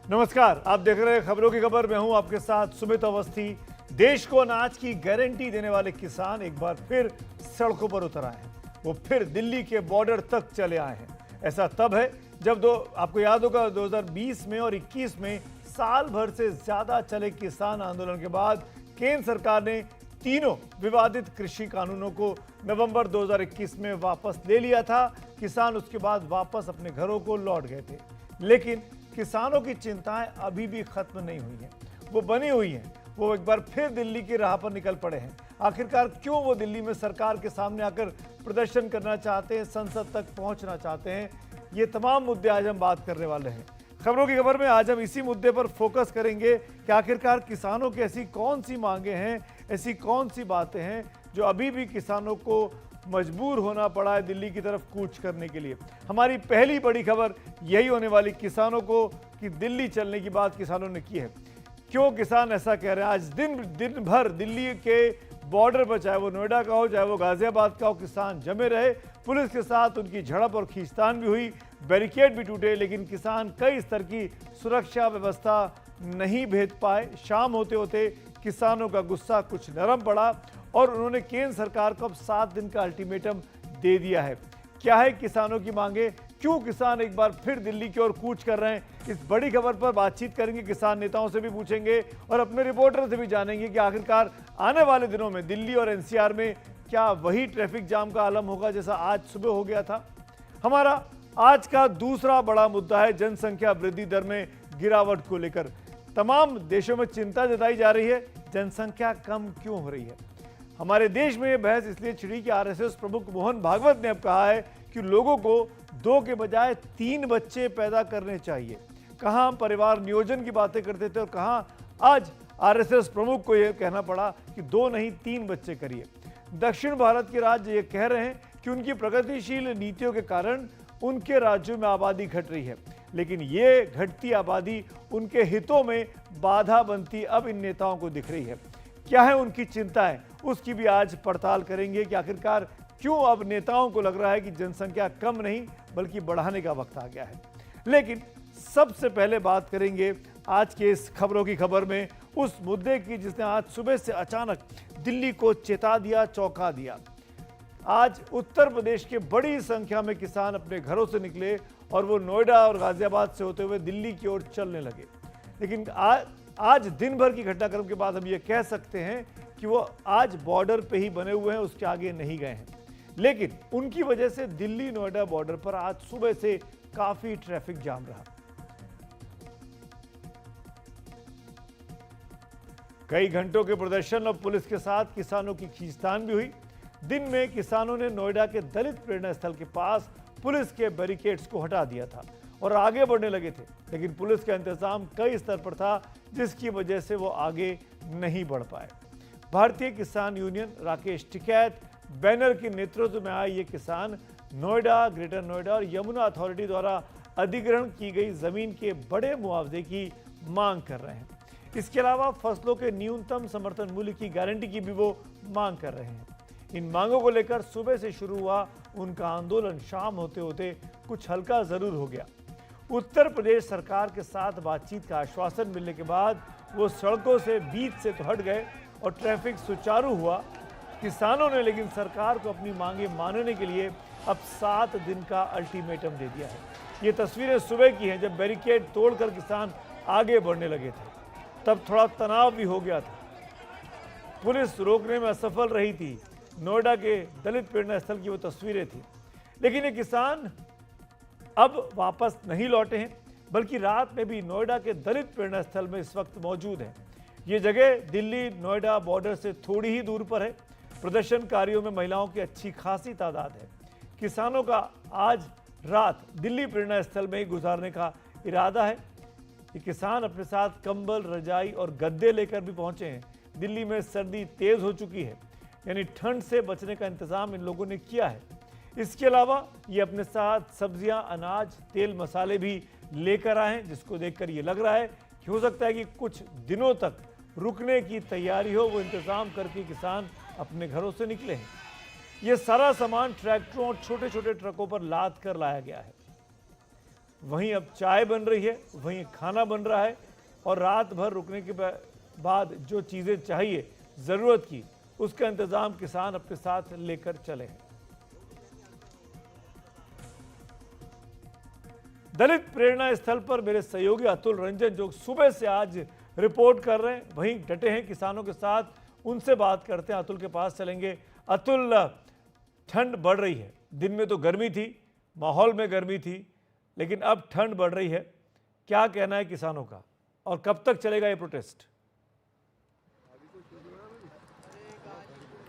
नमस्कार, आप देख रहे हैं खबरों की खबर। मैं हूं आपके साथ सुमित अवस्थी। देश को अनाज की गारंटी देने वाले किसान एक बार फिर सड़कों पर उतर आए हैं। वो फिर दिल्ली के बॉर्डर तक चले आए हैं। ऐसा तब है जब आपको याद होगा 2020 में और 21 में साल भर से ज्यादा चले किसान आंदोलन के बाद केंद्र सरकार ने तीनों विवादित कृषि कानूनों को नवंबर 2021 में वापस ले लिया था। किसान उसके बाद वापस अपने घरों को लौट गए थे, लेकिन किसानों की चिंताएं अभी भी खत्म नहीं हुई हैं। वो बनी हुई हैं। वो एक बार फिर दिल्ली की राह पर निकल पड़े हैं। आखिरकार क्यों वो दिल्ली में सरकार के सामने आकर प्रदर्शन करना चाहते हैं, संसद तक पहुंचना चाहते हैं, ये तमाम मुद्दे आज हम बात करने वाले हैं। खबरों की खबर में आज हम इसी मुद्दे पर फोकस करेंगे कि आखिरकार किसानों की ऐसी कौन सी मांगे हैं, ऐसी कौन सी बातें हैं जो अभी भी किसानों को मजबूर होना पड़ा है दिल्ली की तरफ कूच करने के लिए। हमारी पहली बड़ी खबर यही होने वाली किसानों को कि दिल्ली चलने की बात किसानों ने की है। क्यों किसान ऐसा कह रहे हैं? आज दिन भर दिल्ली के बॉर्डर पर, चाहे वो नोएडा का हो, चाहे वो गाजियाबाद का हो, किसान जमे रहे। पुलिस के साथ उनकी झड़प और खींचतान भी हुई, बैरिकेड भी टूटे, लेकिन किसान कई स्तर की सुरक्षा व्यवस्था नहीं भेद पाए। शाम होते होते किसानों का गुस्सा कुछ नरम पड़ा और उन्होंने केंद्र सरकार को अब 7 दिन का अल्टीमेटम दे दिया है। क्या है किसानों की मांगे? क्यों किसान एक बार फिर दिल्ली की ओर कूच कर रहे हैं? इस बड़ी खबर पर बातचीत करेंगे, किसान नेताओं से भी पूछेंगे और अपने रिपोर्टर से भी जानेंगे कि आखिरकार आने वाले दिनों में दिल्ली और एनसीआर में क्या वही ट्रैफिक जाम का आलम होगा जैसा आज सुबह हो गया था। हमारा आज का दूसरा बड़ा मुद्दा है जनसंख्या वृद्धि दर में गिरावट को लेकर। तमाम देशों में चिंता जताई जा रही है, जनसंख्या कम क्यों हो रही है। हमारे देश में यह बहस इसलिए छिड़ी कि आरएसएस प्रमुख मोहन भागवत ने अब कहा है कि लोगों को 2 के बजाय 3 बच्चे पैदा करने चाहिए। कहां हम परिवार नियोजन की बातें करते थे और कहां आज आरएसएस प्रमुख को यह कहना पड़ा कि 2 नहीं 3 बच्चे करिए। दक्षिण भारत के राज्य ये कह रहे हैं कि उनकी प्रगतिशील नीतियों के कारण उनके राज्यों में आबादी घट रही है, लेकिन ये घटती आबादी उनके हितों में बाधा बनती अब इन नेताओं को दिख रही है। क्या है उनकी चिंताएं, उसकी भी आज पड़ताल करेंगे कि आखिरकार क्यों अब नेताओं को लग रहा है कि जनसंख्या कम नहीं बल्कि बढ़ाने का वक्त आ गया है। लेकिन सबसे पहले बात करेंगे आज के इस खबरों की खबर में उस मुद्दे की जिसने आज सुबह से अचानक दिल्ली को चेता दिया, चौंका दिया। आज उत्तर प्रदेश के बड़ी संख्या में किसान अपने घरों से निकले और वो नोएडा और गाजियाबाद से होते हुए दिल्ली की ओर चलने लगे। लेकिन आज दिन भर की घटनाक्रम के बाद हम ये कह सकते हैं कि वो आज बॉर्डर पे ही बने हुए हैं, उसके आगे नहीं गए हैं। लेकिन उनकी वजह से दिल्ली नोएडा बॉर्डर पर आज सुबह से काफी ट्रैफिक जाम रहा। कई घंटों के प्रदर्शन और पुलिस के साथ किसानों की खींचतान भी हुई। दिन में किसानों ने नोएडा के दलित प्रेरणा स्थल के पास पुलिस के बैरिकेड्स को हटा दिया था और आगे बढ़ने लगे थे, लेकिन पुलिस का इंतजाम कई स्तर पर था जिसकी वजह से वो आगे नहीं बढ़ पाए। भारतीय किसान यूनियन राकेश टिकैत बैनर के नेतृत्व में आए ये किसान नोएडा, ग्रेटर नोएडा और यमुना अथॉरिटी द्वारा अधिग्रहण की गई जमीन के बड़े मुआवजे की मांग कर रहे हैं। इसके अलावा फसलों के न्यूनतम समर्थन मूल्य की गारंटी की भी वो मांग कर रहे हैं। इन मांगों को लेकर सुबह से शुरू हुआ उनका आंदोलन शाम होते होते कुछ हल्का जरूर हो गया। उत्तर प्रदेश सरकार के साथ बातचीत का आश्वासन मिलने के बाद वो सड़कों से बीच से तो हट गए और ट्रैफिक सुचारू हुआ। किसानों ने लेकिन सरकार को अपनी मांगे मानने के लिए अब 7 दिन का अल्टीमेटम दे दिया है। ये तस्वीरें सुबह की हैं जब बैरिकेड तोड़कर किसान आगे बढ़ने लगे थे। तब थोड़ा तनाव भी हो गया था, पुलिस रोकने में असफल रही थी। नोएडा के दलित प्रेरणा स्थल की वो तस्वीरें थी। लेकिन ये किसान अब वापस नहीं लौटे हैं, बल्कि रात में भी नोएडा के दलित प्रेरणा स्थल में इस वक्त मौजूद है। ये जगह दिल्ली नोएडा बॉर्डर से थोड़ी ही दूर पर है। प्रदर्शनकारियों में महिलाओं की अच्छी खासी तादाद है। किसानों का आज रात दिल्ली प्रेरणा स्थल में ही गुजारने का इरादा है। ये किसान अपने साथ कंबल, रजाई और गद्दे लेकर भी पहुंचे हैं। दिल्ली में सर्दी तेज हो चुकी है, यानी ठंड से बचने का इंतजाम इन लोगों ने किया है। इसके अलावा ये अपने साथ सब्जियां, अनाज, तेल, मसाले भी लेकर आए हैं, जिसको देखकर ये लग रहा है कि हो सकता है कि कुछ दिनों तक रुकने की तैयारी हो। वो इंतजाम करके किसान अपने घरों से निकले हैं। ये सारा सामान ट्रैक्टरों और छोटे छोटे ट्रकों पर लाद कर लाया गया है। वहीं अब चाय बन रही है, वहीं खाना बन रहा है और रात भर रुकने के बाद जो चीज़ें चाहिए ज़रूरत की, उसका इंतज़ाम किसान अपने साथ लेकर चले हैं। दलित प्रेरणा स्थल पर मेरे सहयोगी अतुल रंजन जो सुबह से आज रिपोर्ट कर रहे हैं, वहीं डटे हैं किसानों के साथ, उनसे बात करते हैं। अतुल के पास चलेंगे। अतुल, ठंड बढ़ रही है, दिन में तो गर्मी थी, माहौल में गर्मी थी, लेकिन अब ठंड बढ़ रही है, क्या कहना है किसानों का और कब तक चलेगा ये प्रोटेस्ट?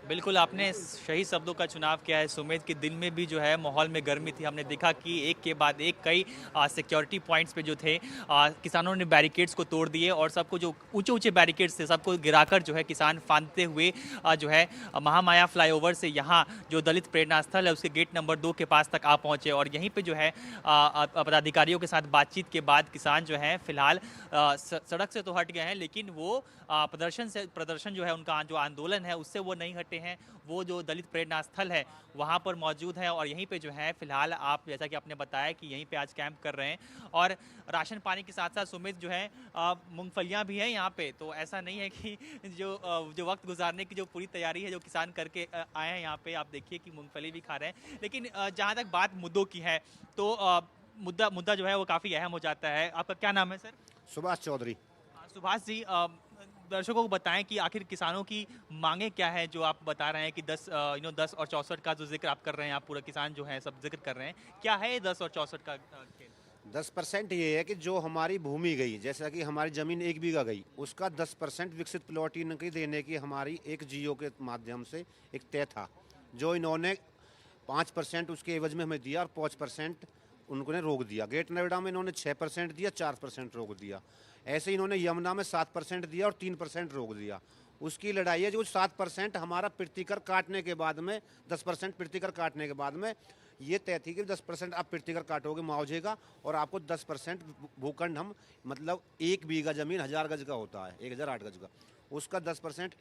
बिल्कुल, आपने सही शब्दों का चुनाव किया है सुमित। कि दिन में भी जो है माहौल में गर्मी थी। हमने देखा कि एक के बाद एक कई सिक्योरिटी पॉइंट्स पे जो थे किसानों ने बैरिकेड्स को तोड़ दिए और सबको जो ऊंचे बैरिकेड्स थे सबको गिराकर जो है किसान फांदते हुए जो है महामाया फ्लाईओवर से यहाँ जो दलित प्रेरणा स्थल है उसके गेट नंबर 2 के पास तक आ पहुँचे और यहीं पर जो है पदाधिकारियों के साथ बातचीत के बाद किसान जो है फिलहाल सड़क से तो हट गए हैं, लेकिन वो प्रदर्शन जो है उनका जो आंदोलन है उससे वो नहीं हटे हैं। वो जो दलित प्रेरणा स्थल है वहाँ पर मौजूद है और यहीं पे जो है फिलहाल आप जैसा कि आपने बताया कि यहीं पे आज कैंप कर रहे हैं और राशन पानी के साथ साथ सुमित जो है मूंगफलियाँ भी हैं यहाँ पे। तो ऐसा नहीं है कि जो वक्त गुजारने की जो पूरी तैयारी है जो किसान करके आए हैं यहाँ पे, आप देखिए कि मूंगफली भी खा रहे हैं। लेकिन जहाँ तक बात मुद्दों की है तो मुद्दा जो है वो काफ़ी अहम हो जाता है। आपका क्या नाम है सर? सुभाष चौधरी। सुभाष जी, दर्शकों को बताएं कि आखिर किसानों की मांगे क्या है जो आप बता रहे हैं कि 10 10 और 64 का जो जिक्र आप कर रहे हैं, आप पूरा किसान जो है सब जिक्र कर रहे हैं, क्या है ये 10 और 64 का खेल? 10% ये है कि जो हमारी भूमि गई, जैसा कि हमारी ज़मीन 1 बीघा गई, उसका 10% विकसित प्लॉट इनकी देने की हमारी एक जीओ के माध्यम से एक तय था, जो इन्होंने 5% उसके एवज में हमें दिया और 5% उन्होंने रोक दिया। गेट नोएडा में इन्होंने 6% दिया, 4% रोक दिया। ऐसे इन्होंने यमुना में 7% दिया और 3% रोक दिया। उसकी लड़ाई है जो 7% हमारा प्रतिकर काटने के बाद में 10% प्रतिकर काटने के बाद में ये तय थी कि 10% आप प्रतिकर काटोगे मुआवजे का और आपको 10% भूखंड हम मतलब 1 बीघा जमीन 1000 गज का होता है, 1008 गज का, उसका 10%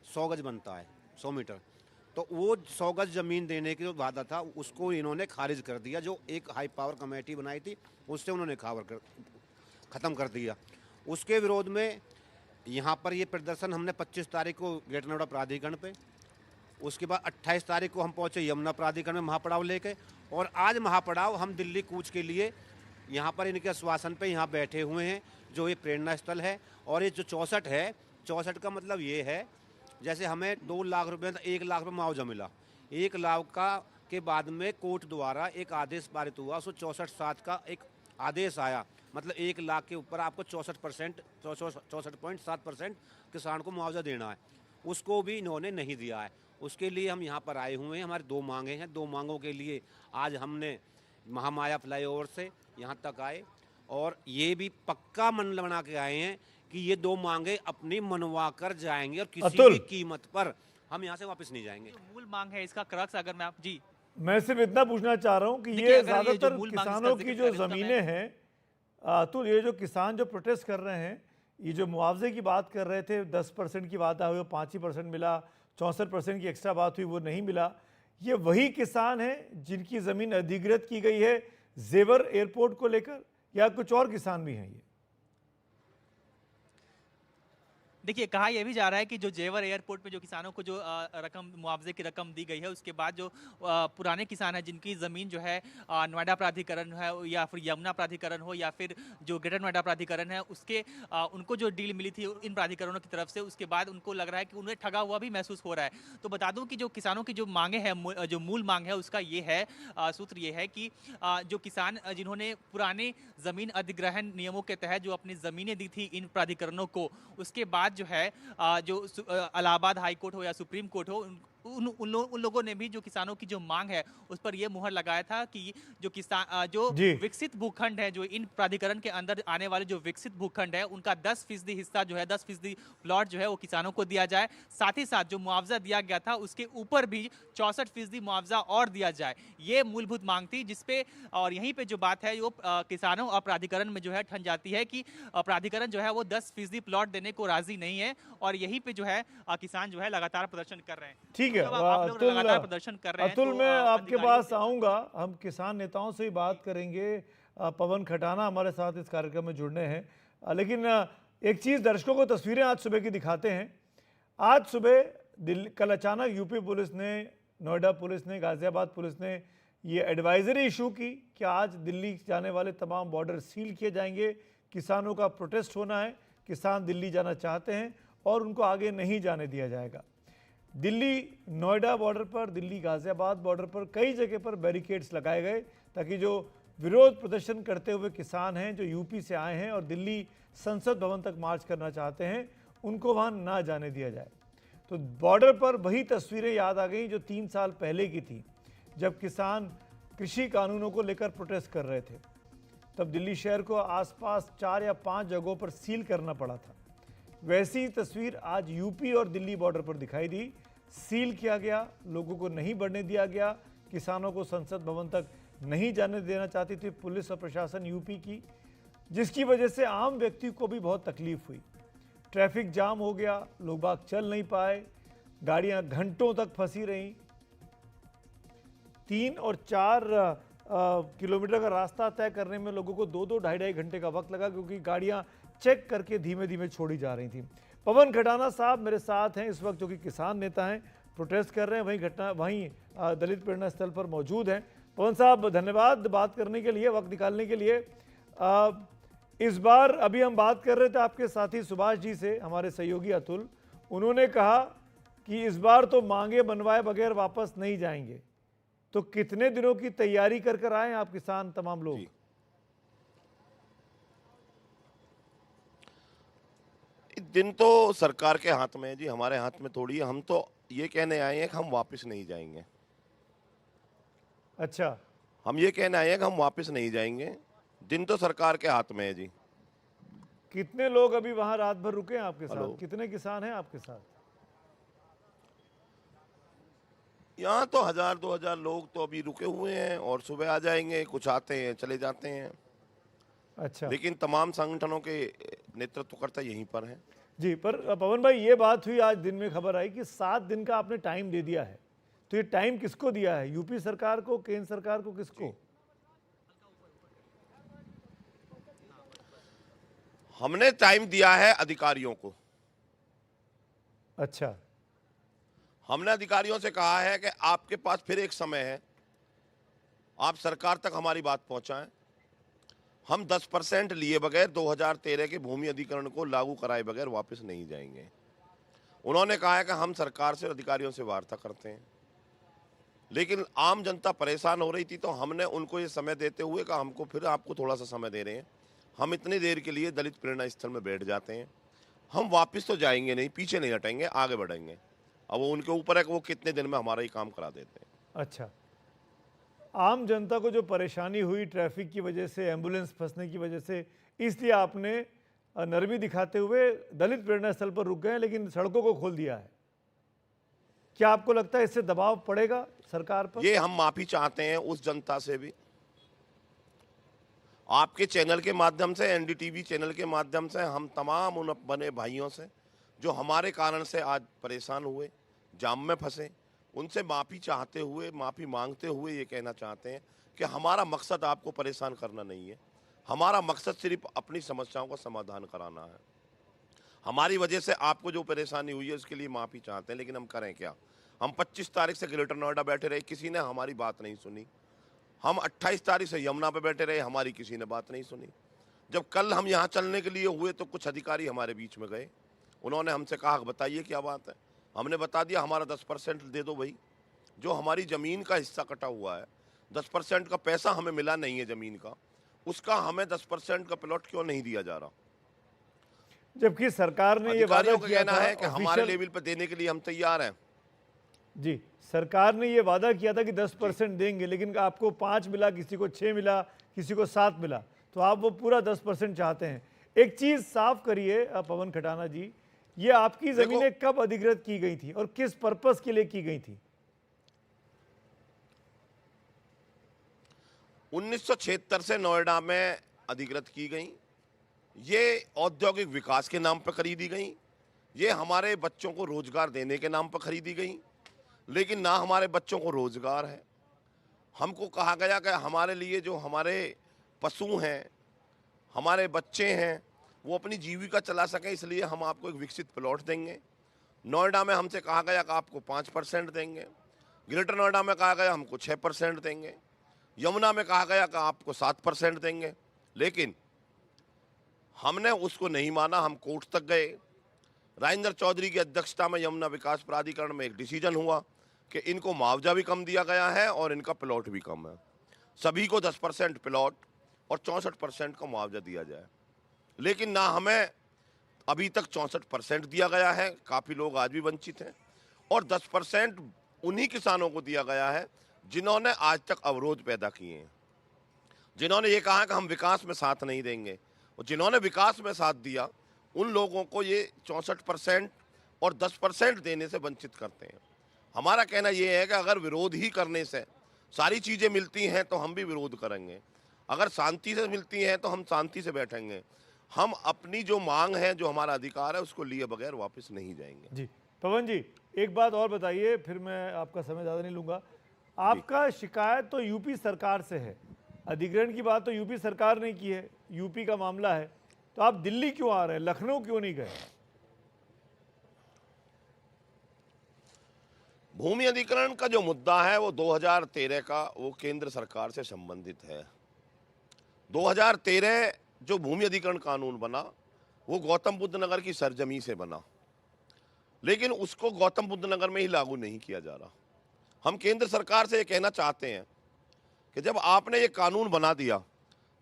100 गज बनता है, 100 मीटर। तो वो 100 गज जमीन देने की जो वादा था उसको इन्होंने खारिज कर दिया। जो एक हाई पावर कमेटी बनाई थी उससे उन्होंने ख़त्म कर दिया। उसके विरोध में यहाँ पर ये प्रदर्शन हमने 25 तारीख को ग्रेटर नोएडा प्राधिकरण पे, उसके बाद 28 तारीख को हम पहुँचे यमुना प्राधिकरण में महापड़ाव लेके और आज महापड़ाव हम दिल्ली कूच के लिए यहाँ पर इनके आश्वासन पे यहाँ बैठे हुए हैं। जो ये प्रेरणा स्थल है और ये जो 64 है, 64 का मतलब ये है जैसे हमें 2 लाख रुपये 1 लाख रुपये मुआवजा मिला, 1 लाख का के बाद में कोर्ट द्वारा एक आदेश पारित हुआ, उसको 64/7 का एक आदेश आया, मतलब 1 लाख के ऊपर आपको 64.7% किसान को मुआवजा देना है। उसको भी इन्होंने नहीं दिया है। उसके लिए हम यहाँ पर आए हुए हैं। हमारी 2 मांगे हैं। 2 मांगों के लिए आज हमने महामाया फ्लाईओवर से यहाँ तक आए और ये भी पक्का मन बना के आए हैं कि ये 2 मांगे अपनी मनवा कर जाएंगे और किसी भी कीमत पर हम यहाँ से वापस नहीं जाएंगे। मूल मांग है इसका क्रक्स, अगर मैं जी मैं सिर्फ इतना पूछना चाह रहा हूँ कि ये ज्यादातर किसानों की जो जमीनें हैं, तो ये जो किसान जो प्रोटेस्ट कर रहे हैं, ये जो मुआवजे की बात कर रहे थे, 10% की बात हुई, 5% मिला, 64% की एक्स्ट्रा बात हुई, वो नहीं मिला। ये वही किसान हैं जिनकी ज़मीन अधिग्रहित की गई है जेवर एयरपोर्ट को लेकर, या कुछ और किसान भी हैं? ये देखिए, कहा यह भी जा रहा है कि जो जेवर एयरपोर्ट पे जो किसानों को जो रकम मुआवजे की रकम दी गई है, उसके बाद जो पुराने किसान हैं जिनकी ज़मीन जो है नोएडा प्राधिकरण है या फिर यमुना प्राधिकरण हो या फिर जो ग्रेटर नोएडा प्राधिकरण है, उसके उनको जो डील मिली थी इन प्राधिकरणों की तरफ से, उसके बाद उनको लग रहा है कि उन्हें ठगा हुआ भी महसूस हो रहा है। तो बता दूँ कि जो किसानों की जो मांगे हैं, जो मूल मांग है उसका ये है, सूत्र ये है कि जो किसान जिन्होंने पुराने ज़मीन अधिग्रहण नियमों के तहत जो अपनी ज़मीनें दी थी इन प्राधिकरणों को, उसके बाद जो है जो इलाहाबाद हाई कोर्ट हो या सुप्रीम कोर्ट हो, उन लोगों ने भी जो किसानों की जो मांग है उस पर यह मुहर लगाया था कि जो किसान जो विकसित भूखंड है, जो इन प्राधिकरण के अंदर आने वाले जो विकसित भूखंड है, उनका 10% हिस्सा जो है, 10% प्लॉट जो है वो किसानों को दिया जाए। साथ ही साथ जो मुआवजा दिया गया था उसके ऊपर भी 64% मुआवजा और दिया जाए। ये मूलभूत मांग थी जिसपे, और यहीं पे जो बात है वो किसानों और प्राधिकरण में जो है ठन जाती है कि प्राधिकरण जो है वो 10% प्लॉट देने को राजी नहीं है और यहीं पे जो है किसान जो है लगातार प्रदर्शन कर रहे हैं। ठीक है, लगातार प्रदर्शन कर रहे हैं। अतुल, मैं आपके पास आऊंगा, हम किसान नेताओं से ही बात करेंगे। पवन खटाना हमारे साथ इस कार्यक्रम में जुड़ने हैं। लेकिन एक चीज़ दर्शकों को तस्वीरें आज सुबह की दिखाते हैं। आज सुबह दिल्ली कल अचानक यूपी पुलिस ने, नोएडा पुलिस ने, गाज़ियाबाद पुलिस ने ये एडवाइजरी इशू की कि आज दिल्ली जाने वाले तमाम बॉर्डर सील किए जाएंगे। किसानों का प्रोटेस्ट होना है, किसान दिल्ली जाना चाहते हैं और उनको आगे नहीं जाने दिया जाएगा। दिल्ली नोएडा बॉर्डर पर, दिल्ली गाज़ियाबाद बॉर्डर पर कई जगह पर बैरिकेड्स लगाए गए ताकि जो विरोध प्रदर्शन करते हुए किसान हैं, जो यूपी से आए हैं और दिल्ली संसद भवन तक मार्च करना चाहते हैं, उनको वहाँ ना जाने दिया जाए। तो बॉर्डर पर वही तस्वीरें याद आ गई जो 3 साल पहले की थी, जब किसान कृषि कानूनों को लेकर प्रोटेस्ट कर रहे थे। तब दिल्ली शहर को आसपास 4 या 5 जगहों पर सील करना पड़ा था। वैसी तस्वीर आज यूपी और दिल्ली बॉर्डर पर दिखाई दी। सील किया गया, लोगों को नहीं बढ़ने दिया गया, किसानों को संसद भवन तक नहीं जाने देना चाहती थी पुलिस और प्रशासन यूपी की, जिसकी वजह से आम व्यक्ति को भी बहुत तकलीफ हुई। ट्रैफिक जाम हो गया, लोग बाग चल नहीं पाए, गाड़ियां घंटों तक फंसी रहीं। 3 और 4 किलोमीटर का रास्ता तय करने में लोगों को 2-2, ढाई घंटे का वक्त लगा, क्योंकि गाड़ियां चेक करके धीमे धीमे छोड़ी जा रही थी। पवन खटाना साहब मेरे साथ हैं इस वक्त, जो कि किसान नेता हैं, प्रोटेस्ट कर रहे हैं, वहीं दलित प्रेरणा स्थल पर मौजूद हैं। पवन साहब, धन्यवाद बात करने के लिए, वक्त निकालने के लिए। इस बार अभी हम बात कर रहे थे आपके साथी सुभाष जी से, हमारे सहयोगी अतुल, उन्होंने कहा कि इस बार तो मांगे बनवाए बगैर वापस नहीं जाएंगे। तो कितने दिनों की तैयारी कर कर आए आप किसान तमाम लोग? दिन तो सरकार के हाथ में है जी, हमारे हाथ में थोड़ी है। हम तो ये कहने आए हैं कि हम वापस नहीं जाएंगे। अच्छा, हम ये कहने आए हैं कि हम वापस नहीं जाएंगे। दिन तो सरकार के हाथ में है जी। कितने लोग अभी वहां रात भर रुके हैं आपके हेलो। साथ? कितने किसान हैं आपके साथ? यहाँ तो 1000-2000 लोग तो अभी रुके हुए हैं और सुबह आ जाएंगे। कुछ आते हैं, चले जाते हैं। अच्छा, लेकिन तमाम संगठनों के नेतृत्वकर्ता यहीं पर हैं। जी। पर पवन भाई, ये बात हुई आज दिन में, खबर आई कि 7 दिन का आपने टाइम दे दिया है। तो ये टाइम किसको दिया है? यूपी सरकार को, केंद्र सरकार को, किसको? हमने टाइम दिया है अधिकारियों को। अच्छा, हमने अधिकारियों से कहा है कि आपके पास फिर एक समय है, आप सरकार तक हमारी बात पहुंचाएं। हम 10% लिए बगैर 2013 के भूमि अधिग्रहण को लागू कराए बगैर वापस नहीं जाएंगे। उन्होंने कहा है कि हम सरकार से, अधिकारियों से वार्ता करते हैं, लेकिन आम जनता परेशान हो रही थी, तो हमने उनको ये समय देते हुए कहा हमको फिर आपको थोड़ा सा समय दे रहे हैं, हम इतनी देर के लिए दलित प्रेरणा स्थल में बैठ जाते हैं। हम वापस तो जाएंगे नहीं, पीछे नहीं हटेंगे, आगे बढ़ेंगे। अब वो उनके ऊपर है कि वो कितने दिन में हमारा ये काम करा देते हैं। अच्छा। आम जनता को जो परेशानी हुई ट्रैफिक की वजह से, एम्बुलेंस फंसने की वजह से, इसलिए आपने नरमी दिखाते हुए दलित प्रेरणा स्थल पर रुक गए, लेकिन सड़कों को खोल दिया है। क्या आपको लगता है इससे दबाव पड़ेगा सरकार पर? ये हम माफी चाहते हैं उस जनता से भी। आपके चैनल के माध्यम से, एनडीटीवी चैनल के माध्यम से, हम तमाम उन बने भाइयों से जो हमारे कारण से आज परेशान हुए, जाम में फंसे, उनसे माफ़ी चाहते हुए, माफ़ी मांगते हुए ये कहना चाहते हैं कि हमारा मकसद आपको परेशान करना नहीं है। हमारा मकसद सिर्फ अपनी समस्याओं का समाधान कराना है। हमारी वजह से आपको जो परेशानी हुई है उसके लिए माफ़ी चाहते हैं, लेकिन हम करें क्या? हम 25 तारीख से ग्रेटर नोएडा बैठे रहे, किसी ने हमारी बात नहीं सुनी। हम 28 तारीख से यमुना पे बैठे रहे, हमारी किसी ने बात नहीं सुनी। जब कल हम यहाँ चलने के लिए हुए तो कुछ अधिकारी हमारे बीच में गए, उन्होंने हमसे कहा बताइए क्या बात है। हमने बता दिया हमारा 10% दे दो भाई, जो हमारी ज़मीन का हिस्सा कटा हुआ है, 10% का पैसा हमें मिला नहीं है ज़मीन का, उसका हमें 10% का प्लॉट क्यों नहीं दिया जा रहा? जबकि सरकार ने ये वादा अधिकारियों का किया कहना था, है कि हमारे लेवल पर देने के लिए हम तैयार हैं। जी, सरकार ने ये वादा किया था कि 10% देंगे, लेकिन आपको 5 मिला, किसी को 6 मिला, किसी को 7 मिला, तो आप वो पूरा 10% चाहते हैं। एक चीज साफ करिए पवन खटाना जी, ये आपकी जमीनें कब अधिग्रहित की गई थी और किस पर्पस के लिए की गई थी? 1976 से नोएडा में अधिग्रहित की गई। ये औद्योगिक विकास के नाम पर खरीदी गई, ये हमारे बच्चों को रोजगार देने के नाम पर खरीदी गई, लेकिन ना हमारे बच्चों को रोजगार है। हमको कहा गया कि हमारे लिए जो हमारे पशु हैं, हमारे बच्चे हैं, वो अपनी जीविका चला सकें, इसलिए हम आपको एक विकसित प्लॉट देंगे। नोएडा में हमसे कहा गया कि आपको 5% देंगे, ग्रेटर नोएडा में कहा गया हमको 6% देंगे, यमुना में कहा गया कि आपको 7% देंगे, लेकिन हमने उसको नहीं माना। हम कोर्ट तक गए। राजेंद्र चौधरी की अध्यक्षता में यमुना विकास प्राधिकरण में एक डिसीजन हुआ कि इनको मुआवजा भी कम दिया गया है और इनका प्लॉट भी कम है। सभी को 10% प्लॉट और 64% का मुआवजा दिया जाए, लेकिन ना हमें अभी तक 64% दिया गया है, काफ़ी लोग आज भी वंचित हैं, और 10% उन्हीं किसानों को दिया गया है जिन्होंने आज तक अवरोध पैदा किए हैं, जिन्होंने ये कहा कि हम विकास में साथ नहीं देंगे, और जिन्होंने विकास में साथ दिया उन लोगों को ये 64% और 10% देने से वंचित करते हैं। हमारा कहना ये है कि अगर विरोध ही करने से सारी चीज़ें मिलती हैं तो हम भी विरोध करेंगे, अगर शांति से मिलती हैं तो हम शांति से बैठेंगे। हम अपनी जो मांग है, जो हमारा अधिकार है, उसको लिए बगैर वापस नहीं जाएंगे। जी पवन जी, एक बात और बताइए, फिर मैं आपका समय ज़्यादा नहीं लूँगा। आपका शिकायत तो यूपी सरकार से है, अधिग्रहण की बात तो यूपी सरकार ने की है, यूपी का मामला है, तो आप दिल्ली क्यों आ रहे हैं, लखनऊ क्यों नहीं गए? भूमि अधिग्रहण का जो मुद्दा है वो 2013 का, वो केंद्र सरकार से संबंधित है। 2013 जो भूमि अधिग्रहण कानून बना वो गौतम बुद्ध नगर की सरजमी से बना, लेकिन उसको गौतम बुद्ध नगर में ही लागू नहीं किया जा रहा। हम केंद्र सरकार से ये कहना चाहते हैं कि जब आपने ये कानून बना दिया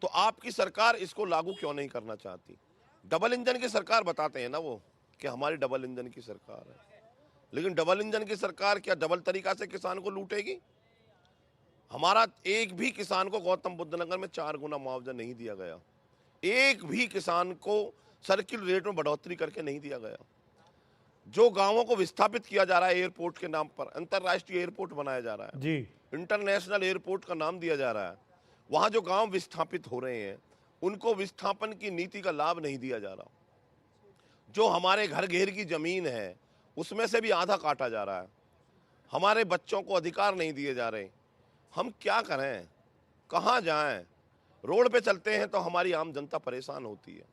तो आपकी सरकार इसको लागू क्यों नहीं करना चाहती? डबल इंजन की सरकार बताते हैं ना वो कि हमारी डबल इंजन की सरकार है, लेकिन डबल इंजन की सरकार क्या डबल तरीका से किसान को लूटेगी? हमारा एक भी किसान को गौतम बुद्ध नगर में 4 गुना मुआवजा नहीं दिया गया, एक भी किसान को सर्किल रेट में बढ़ोतरी करके नहीं दिया गया। जो गांवों को विस्थापित किया जा रहा है एयरपोर्ट के नाम पर, अंतर्राष्ट्रीय एयरपोर्ट बनाया जा रहा है जी, इंटरनेशनल एयरपोर्ट का नाम दिया जा रहा है, वहां जो गांव विस्थापित हो रहे हैं उनको विस्थापन की नीति का लाभ नहीं दिया जा रहा। जो हमारे घर घेर की जमीन है उसमें से भी आधा काटा जा रहा है, हमारे बच्चों को अधिकार नहीं दिए जा रहे। हम क्या करें, कहाँ जाएं? रोड पे चलते हैं तो हमारी आम जनता परेशान होती है,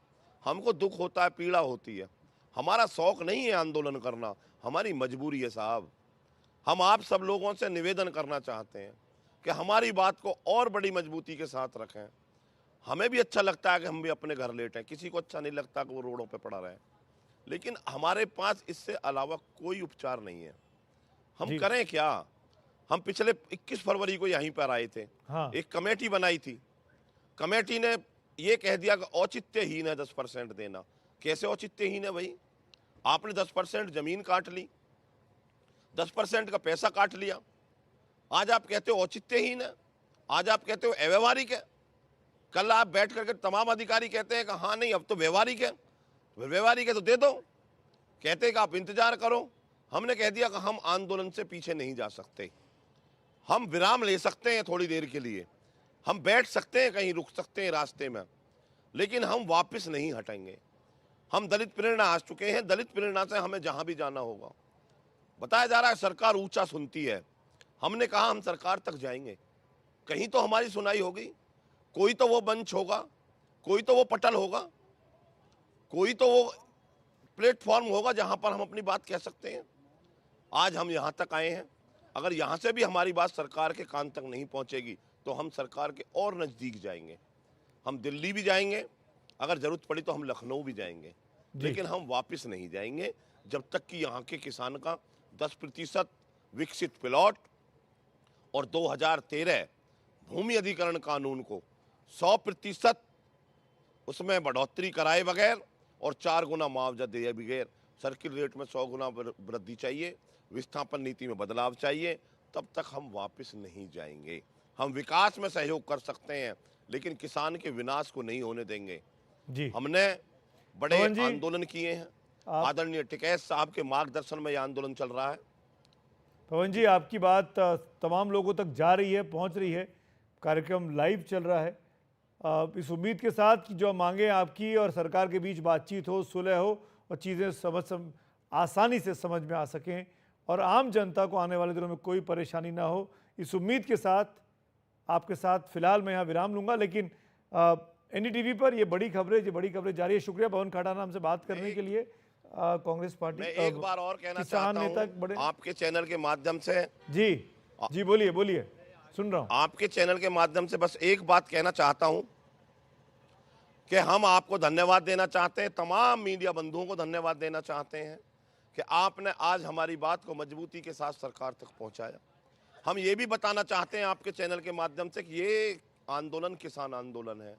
हमको दुख होता है, पीड़ा होती है। हमारा शौक नहीं है आंदोलन करना, हमारी मजबूरी है साहब। हम आप सब लोगों से निवेदन करना चाहते हैं कि हमारी बात को और बड़ी मजबूती के साथ रखें। हमें भी अच्छा लगता है कि हम भी अपने घर लेटें, किसी को अच्छा नहीं लगता कि वो रोडों पे पड़ा रहे, लेकिन हमारे पास इससे अलावा कोई उपचार नहीं है। हम करें क्या? हम पिछले 21 फरवरी को यहीं पर आए थे, हाँ। एक कमेटी बनाई थी, कमेटी ने ये कह दिया कि औचित्यहीन है 10% देना। कैसे औचित्यहीन है भाई? आपने 10% जमीन काट ली, 10% का पैसा काट लिया, आज आप कहते हो औचित्यहीन है, आज आप कहते हो अव्यवहारिक है। कल आप बैठ करके तमाम अधिकारी कहते हैं कि हाँ नहीं अब तो व्यवहारिक है, व्यवहारिक है तो दे दो, कहते हैं कि आप इंतजार करो। हमने कह दिया कि हम आंदोलन से पीछे नहीं जा सकते, हम विराम ले सकते हैं थोड़ी देर के लिए, हम बैठ सकते हैं, कहीं रुक सकते हैं रास्ते में, लेकिन हम वापस नहीं हटेंगे। हम दलित प्रेरणा आ चुके हैं, दलित प्रेरणा से हमें जहां भी जाना होगा। बताया जा रहा है सरकार ऊंचा सुनती है, हमने कहा हम सरकार तक जाएंगे, कहीं तो हमारी सुनाई होगी, कोई तो वो मंच होगा, कोई तो वो पटल होगा, कोई तो वो प्लेटफॉर्म होगा जहां पर हम अपनी बात कह सकते हैं। आज हम यहां तक आए हैं, अगर यहां से भी हमारी बात सरकार के कान तक नहीं पहुंचेगी तो हम सरकार के और नजदीक जाएंगे। हम दिल्ली भी जाएंगे, अगर जरूरत पड़ी तो हम लखनऊ भी जाएंगे, लेकिन हम वापस नहीं जाएंगे जब तक कि यहाँ के किसान का 10% विकसित प्लॉट और 2013 भूमि अधिग्रहण कानून को 100% उसमें बढ़ोतरी कराए बगैर और 4 गुना मुआवजा दिए बगैर, सर्किल रेट में 100 गुना वृद्धि चाहिए, विस्थापन नीति में बदलाव चाहिए, तब तक हम वापस नहीं जाएंगे। हम विकास में सहयोग कर सकते हैं लेकिन किसान के विनाश को नहीं होने देंगे। जी हमने बड़े पवन जी, आंदोलन किए हैं, आदरणीय टिकैत साहब के मार्गदर्शन में यह आंदोलन चल रहा है। पवन जी, आपकी बात तमाम लोगों तक जा रही है, पहुंच रही है, कार्यक्रम लाइव चल रहा है। इस उम्मीद के साथ कि जो मांगे आपकी और सरकार के बीच बातचीत हो, सुलह हो और चीज़ें आसानी से समझ में आ सकें और आम जनता को आने वाले दिनों में कोई परेशानी ना हो, इस उम्मीद के साथ आपके साथ फिलहाल मैं यहाँ विराम लूँगा। लेकिन एनडीटीवी पर ये बड़ी खबरें जारी है। शुक्रिया पवन खटाना हमसे बात करने के लिए। कांग्रेस पार्टी मैं एक बार और कहना किसान चाहता नेता हूं बड़े आपके चैनल के माध्यम से। जी बोलिए सुन रहा हूं। आपके चैनल के माध्यम से बस एक बात कहना चाहता हूं कि हम आपको धन्यवाद देना चाहते हैं, तमाम मीडिया बंधुओं को धन्यवाद देना चाहते हैं कि आपने आज हमारी बात को मजबूती के साथ सरकार तक पहुंचाया। हम ये भी बताना चाहते हैं आपके चैनल के माध्यम से कि ये आंदोलन किसान आंदोलन है,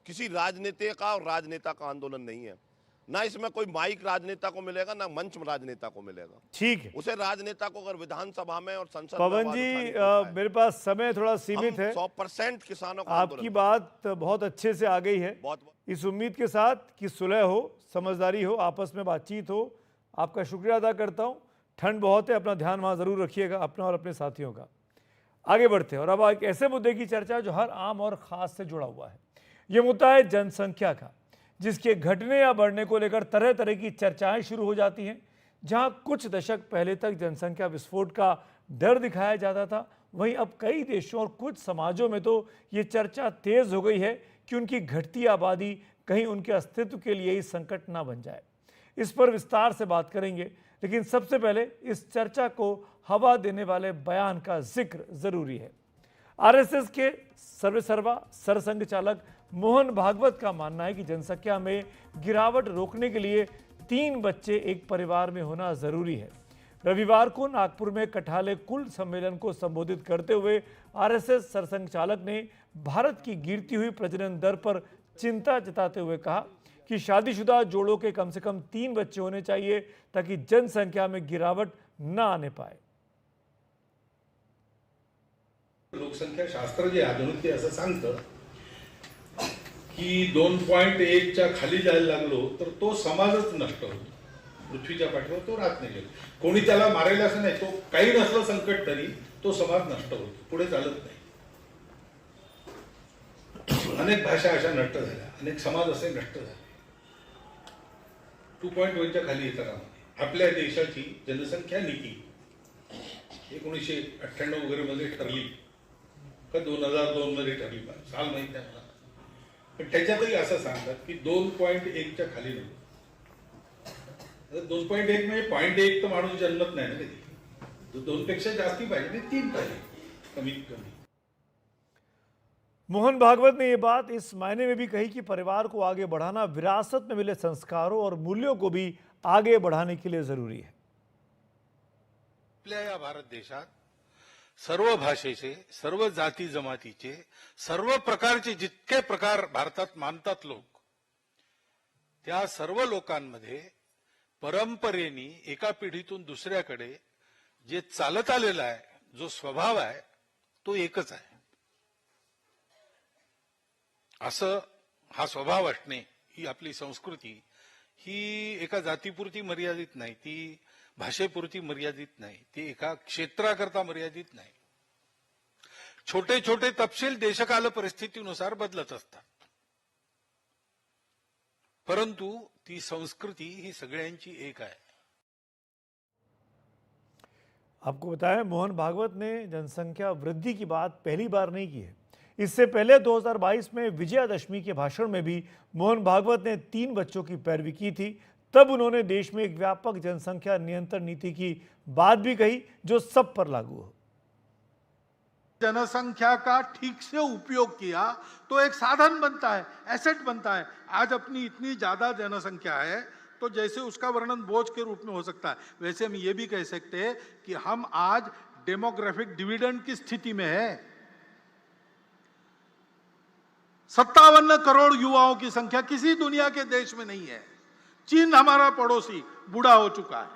किसी राजनीति का और राजनेता का आंदोलन नहीं है। ना इसमें कोई माइक राजनेता को मिलेगा, ना मंच राजनेता को मिलेगा। ठीक है, उसे राजनेता को अगर विधानसभा में और संसद पवन जी मेरे पास समय थोड़ा सीमित है। 100% किसानों का आपकी बात बहुत अच्छे से आ गई है। बहुत इस उम्मीद के साथ कि सुलह हो, समझदारी हो, आपस में बातचीत हो। आपका शुक्रिया अदा करता हूं। ठंड बहुत है, अपना ध्यान वहां जरूर रखिएगा, अपना और अपने साथियों का। आगे बढ़ते हैं और अब एक ऐसे मुद्दे की चर्चा जो हर आम और खास से जुड़ा हुआ है। यह मुद्दा है जनसंख्या का, जिसके घटने या बढ़ने को लेकर तरह तरह की चर्चाएं शुरू हो जाती हैं। जहां कुछ दशक पहले तक जनसंख्या विस्फोट का डर दिखाया जाता था, वहीं अब कई देशों और कुछ समाजों में तो ये चर्चा तेज हो गई है कि उनकी घटती आबादी कहीं उनके अस्तित्व के लिए ही संकट ना बन जाए। इस पर विस्तार से बात करेंगे, लेकिन सबसे पहले इस चर्चा को हवा देने वाले बयान का जिक्र जरूरी है। आरएसएस के सर्वेसर्वा सरसंघ चालक मोहन भागवत का मानना है कि जनसंख्या में गिरावट रोकने के लिए 3 बच्चे एक परिवार में होना जरूरी है। रविवार को नागपुर में कठाले कुल सम्मेलन को संबोधित करते हुए आरएसएस सरसंघ चालक ने भारत की गिरती हुई प्रजनन दर पर चिंता जताते हुए कहा कि शादीशुदा जोड़ों के कम से कम 3 बच्चे होने चाहिए ताकि जनसंख्या में गिरावट न आने पाए। लोकसंख्या शास्त्र जे आधुनिक ते असं सांगतं की 2.1च्या खाली जायला लागलो तर तो समाजच नष्ट होतो, पृथ्वीच्या पाठीवर तो राहत नाही। कोणी त्याला मारेल असं नाही, तो काही नसलं संकट तरी तो समाज नष्ट होतो, पुढे चालत नाही। अनेक भाषा अशा नष्ट झाल्या, अनेक समाज असे नष्ट झाले। 2.1च्या खाली येता कामा नये। आपल्या देशाची जनसंख्या नीती 1998 वगैरे मध्ये ठरली का 2002 मध्ये ठरली, साल माहित नाही मला, पण त्याच्यातही असं सांगतात की 2.1च्या खाली नको। 2.1 म्हणजे 0.1 तर माणूस जन्मत नाही ना कधी, 2 पेक्षा जास्ती पाहिजे, 3 पाहिजे कमीत कमी। मोहन भागवत ने यह बात इस मायने में भी कही कि परिवार को आगे बढ़ाना विरासत में मिले संस्कारों और मूल्यों को भी आगे बढ़ाने के लिए जरूरी है। आपल्या या भारत देशात सर्व भाषेचे, सर्व जाती जमातीचे, सर्व प्रकारचे जितके प्रकार भारतात मानतात लोक, त्या सर्व लोकांमध्ये परंपरेने एका पिढीतून दुसऱ्याकडे जे चालत आलेला आहे, जो स्वभाव आहे, तो एकच आहे। असं हा स्वभाव असणे, ही आपली संस्कृती, ही एका जातीपुरती मर्यादित नाही, ती भाषेपुरती मर्यादित नाही, ती एका क्षेत्राकरता मर्यादित नाही। छोटे छोटे तपशील देशकाल परिस्थितीनुसार बदलत असतात, परंतु ती संस्कृती ही सगळ्यांची एक आहे। आपको बताया, मोहन भागवत ने जनसंख्या वृद्धि की बात पहली बार नहीं की है। इससे पहले 2022 में विजयादशमी के भाषण में भी मोहन भागवत ने 3 बच्चों की पैरवी की थी। तब उन्होंने देश में एक व्यापक जनसंख्या नियंत्रण नीति की बात भी कही जो सब पर लागू हो। जनसंख्या का ठीक से उपयोग किया तो एक साधन बनता है, एसेट बनता है। आज अपनी इतनी ज्यादा जनसंख्या है तो जैसे उसका वर्णन बोझ के रूप में हो सकता है, वैसे हम ये भी कह सकते हैं कि हम आज डेमोग्राफिक डिविडेंड की स्थिति में है। 57 करोड़ युवाओं की संख्या किसी दुनिया के देश में नहीं है। चीन हमारा पड़ोसी बूढ़ा हो चुका है,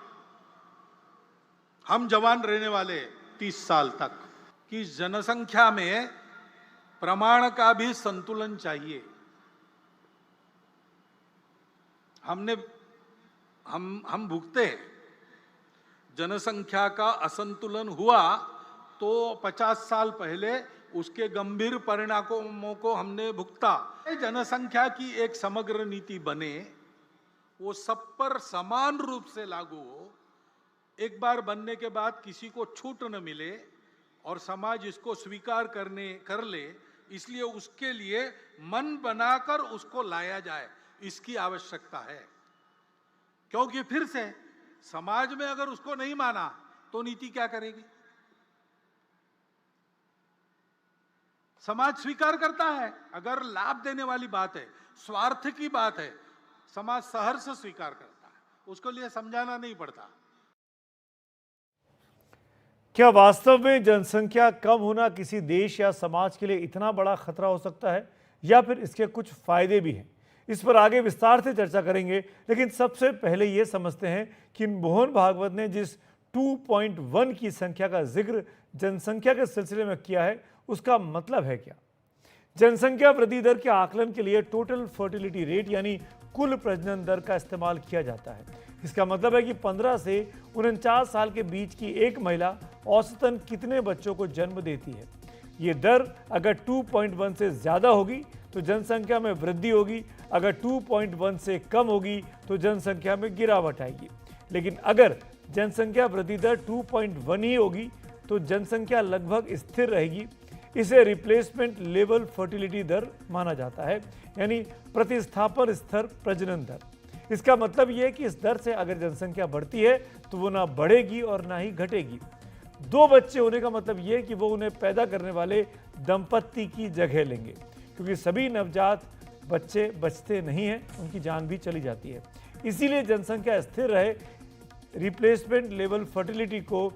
हम जवान रहने वाले 30 साल तक। कि जनसंख्या में प्रमाण का भी संतुलन चाहिए। हम भुगते हैं, जनसंख्या का असंतुलन हुआ तो 50 साल पहले उसके गंभीर परिणामों को हमने भुगता। जनसंख्या की एक समग्र नीति बने, वो सब पर समान रूप से लागू हो, एक बार बनने के बाद किसी को छूट न मिले और समाज इसको स्वीकार कर ले, इसलिए उसके लिए मन बनाकर उसको लाया जाए, इसकी आवश्यकता है। क्योंकि फिर से समाज में अगर उसको नहीं माना तो नीति क्या करेगी? समाज स्वीकार करता है, अगर लाभ देने वाली बात है, स्वार्थ की बात है, समाज सहर्ष स्वीकार करता है, उसको लिए समझाना नहीं पड़ता। क्या वास्तव में जनसंख्या कम होना किसी देश या समाज के लिए इतना बड़ा खतरा हो सकता है, या फिर इसके कुछ फायदे भी हैं? इस पर आगे विस्तार से चर्चा करेंगे, लेकिन सबसे पहले ये समझते हैं कि मोहन भागवत ने जिस 2.1 की संख्या का जिक्र जनसंख्या के सिलसिले में किया है, उसका मतलब है क्या। जनसंख्या वृद्धि दर के आकलन के लिए टोटल फर्टिलिटी रेट यानी कुल प्रजनन दर का इस्तेमाल किया जाता है। इसका मतलब है कि 15 से 49 साल के बीच की एक महिला औसतन कितने बच्चों को जन्म देती है। ये दर अगर 2.1 से ज़्यादा होगी तो जनसंख्या में वृद्धि होगी, अगर 2.1 से कम होगी तो जनसंख्या में गिरावट आएगी। लेकिन अगर जनसंख्या वृद्धि दर 2.1 ही होगी तो जनसंख्या लगभग स्थिर रहेगी। इसे रिप्लेसमेंट लेवल फर्टिलिटी दर माना जाता है, यानी प्रतिस्थापन स्तर प्रजनन दर। इसका मतलब यह है कि इस दर से अगर जनसंख्या बढ़ती है तो वो ना बढ़ेगी और ना ही घटेगी। 2 बच्चे होने का मतलब यह है कि वो उन्हें पैदा करने वाले दंपत्ति की जगह लेंगे, क्योंकि सभी नवजात बच्चे बचते नहीं हैं, उनकी जान भी चली जाती है। इसीलिए जनसंख्या स्थिर रहे, रिप्लेसमेंट लेवल फर्टिलिटी को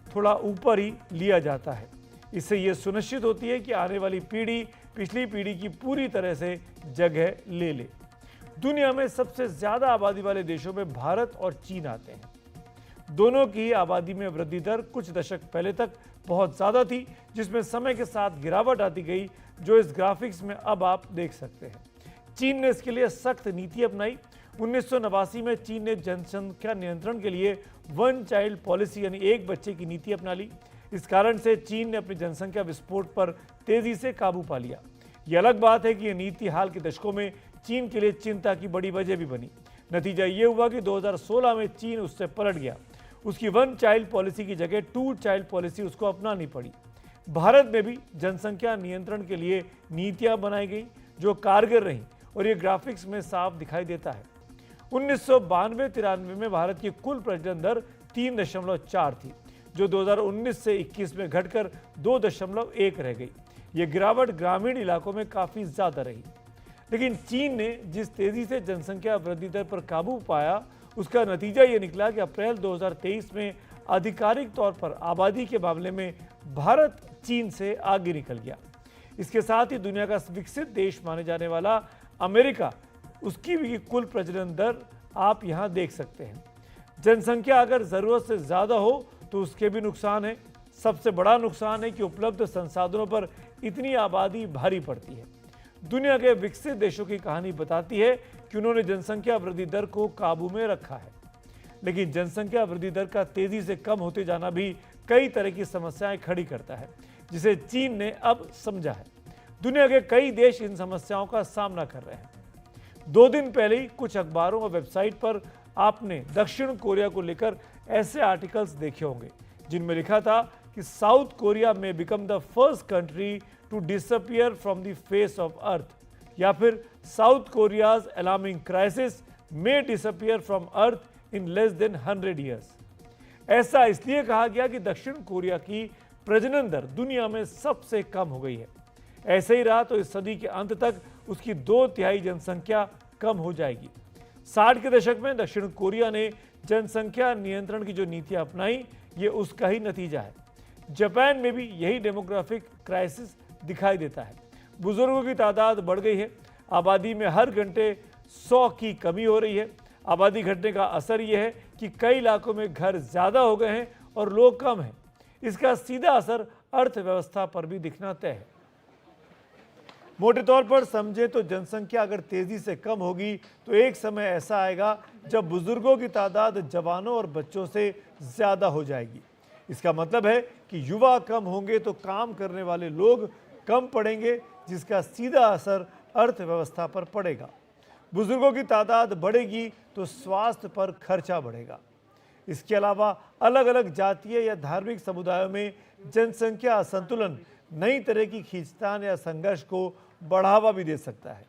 थोड़ा ऊपर ही लिया जाता है। इससे यह सुनिश्चित होती है कि आने वाली पीढ़ी पिछली पीढ़ी की पूरी तरह से जगह ले ले। दुनिया में सबसे ज्यादा आबादी वाले देशों में भारत और चीन आते हैं। दोनों की आबादी में वृद्धि दर कुछ दशक पहले तक बहुत ज्यादा थी, जिसमें समय के साथ गिरावट आती गई, जो इस ग्राफिक्स में अब आप देख सकते हैं। चीन ने इसके लिए सख्त नीति अपनाई। 1989 में चीन ने जनसंख्या नियंत्रण के लिए 1 चाइल्ड पॉलिसी यानी एक बच्चे की नीति अपना ली। इस कारण से चीन ने अपनी जनसंख्या विस्फोट पर तेजी से काबू पा लिया। यह अलग बात है कि यह नीति हाल के दशकों में चीन के लिए चिंता की बड़ी वजह भी बनी। नतीजा ये हुआ कि 2016 में चीन उससे पलट गया। उसकी 1 चाइल्ड पॉलिसी की जगह 2 चाइल्ड पॉलिसी उसको अपनानी पड़ी। भारत में भी जनसंख्या नियंत्रण के लिए नीतियां बनाई गई जो कारगर रहीं, और ये ग्राफिक्स में साफ दिखाई देता है। 1992-93 में भारत की कुल प्रजनन दर 3.4 थी, जो 2019 से 21 में घटकर 2.1 रह गई। ये गिरावट ग्रामीण इलाकों में काफ़ी ज़्यादा रही। लेकिन चीन ने जिस तेज़ी से जनसंख्या वृद्धि दर पर काबू पाया, उसका नतीजा ये निकला कि अप्रैल 2023 में आधिकारिक तौर पर आबादी के मामले में भारत चीन से आगे निकल गया। इसके साथ ही दुनिया का विकसित देश माने जाने वाला अमेरिका, उसकी भी कुल प्रजनन दर आप यहाँ देख सकते हैं। जनसंख्या अगर ज़रूरत से ज़्यादा हो तो उसके भी नुकसान है। सबसे बड़ा नुकसान है कि उपलब्ध संसाधनों पर इतनी आबादी भारी पड़ती है। दुनिया के विकसित देशों की कहानी बताती है कि उन्होंने जनसंख्या वृद्धि दर को काबू में रखा है, लेकिन जनसंख्या वृद्धि दर का तेजी से कम होते जाना भी कई तरह की समस्याएं खड़ी करता है, जिसे चीन ने अब समझा है। दुनिया के कई देश इन समस्याओं का सामना कर रहे हैं। 2 दिन पहले ही कुछ अखबारों और वेबसाइट पर आपने दक्षिण कोरिया को लेकर ऐसे आर्टिकल्स देखे होंगे जिनमें लिखा था कि साउथ कोरिया में become the first country to disappear from the face of earth, या फिर South Korea's alarming crisis may disappear from earth in less than 100 years. ऐसा इसलिए कहा गया कि दक्षिण कोरिया की प्रजनन दर दुनिया में सबसे कम हो गई है। ऐसे ही रहा तो इस सदी के अंत तक उसकी 2/3 जनसंख्या कम हो जाएगी। 60 के दशक में दक्षिण कोरिया ने जनसंख्या नियंत्रण की जो नीतियां अपनाई, ये उसका ही नतीजा है। जापान में भी यही डेमोग्राफिक क्राइसिस दिखाई देता है। बुजुर्गों की तादाद बढ़ गई है, आबादी में हर घंटे 100 की कमी हो रही है। आबादी घटने का असर यह है कि कई इलाकों में घर ज़्यादा हो गए हैं और लोग कम हैं। इसका सीधा असर अर्थव्यवस्था पर भी दिखना तय है। मोटे तौर पर समझे तो जनसंख्या अगर तेजी से कम होगी तो एक समय ऐसा आएगा जब बुजुर्गों की तादाद जवानों और बच्चों से ज़्यादा हो जाएगी। इसका मतलब है कि युवा कम होंगे तो काम करने वाले लोग कम पड़ेंगे, जिसका सीधा असर अर्थव्यवस्था पर पड़ेगा। बुजुर्गों की तादाद बढ़ेगी तो स्वास्थ्य पर खर्चा बढ़ेगा। इसके अलावा अलग अलग जातीय या धार्मिक समुदायों में जनसंख्या असंतुलन नई तरह की खींचतान या संघर्ष को बढ़ावा भी दे सकता है।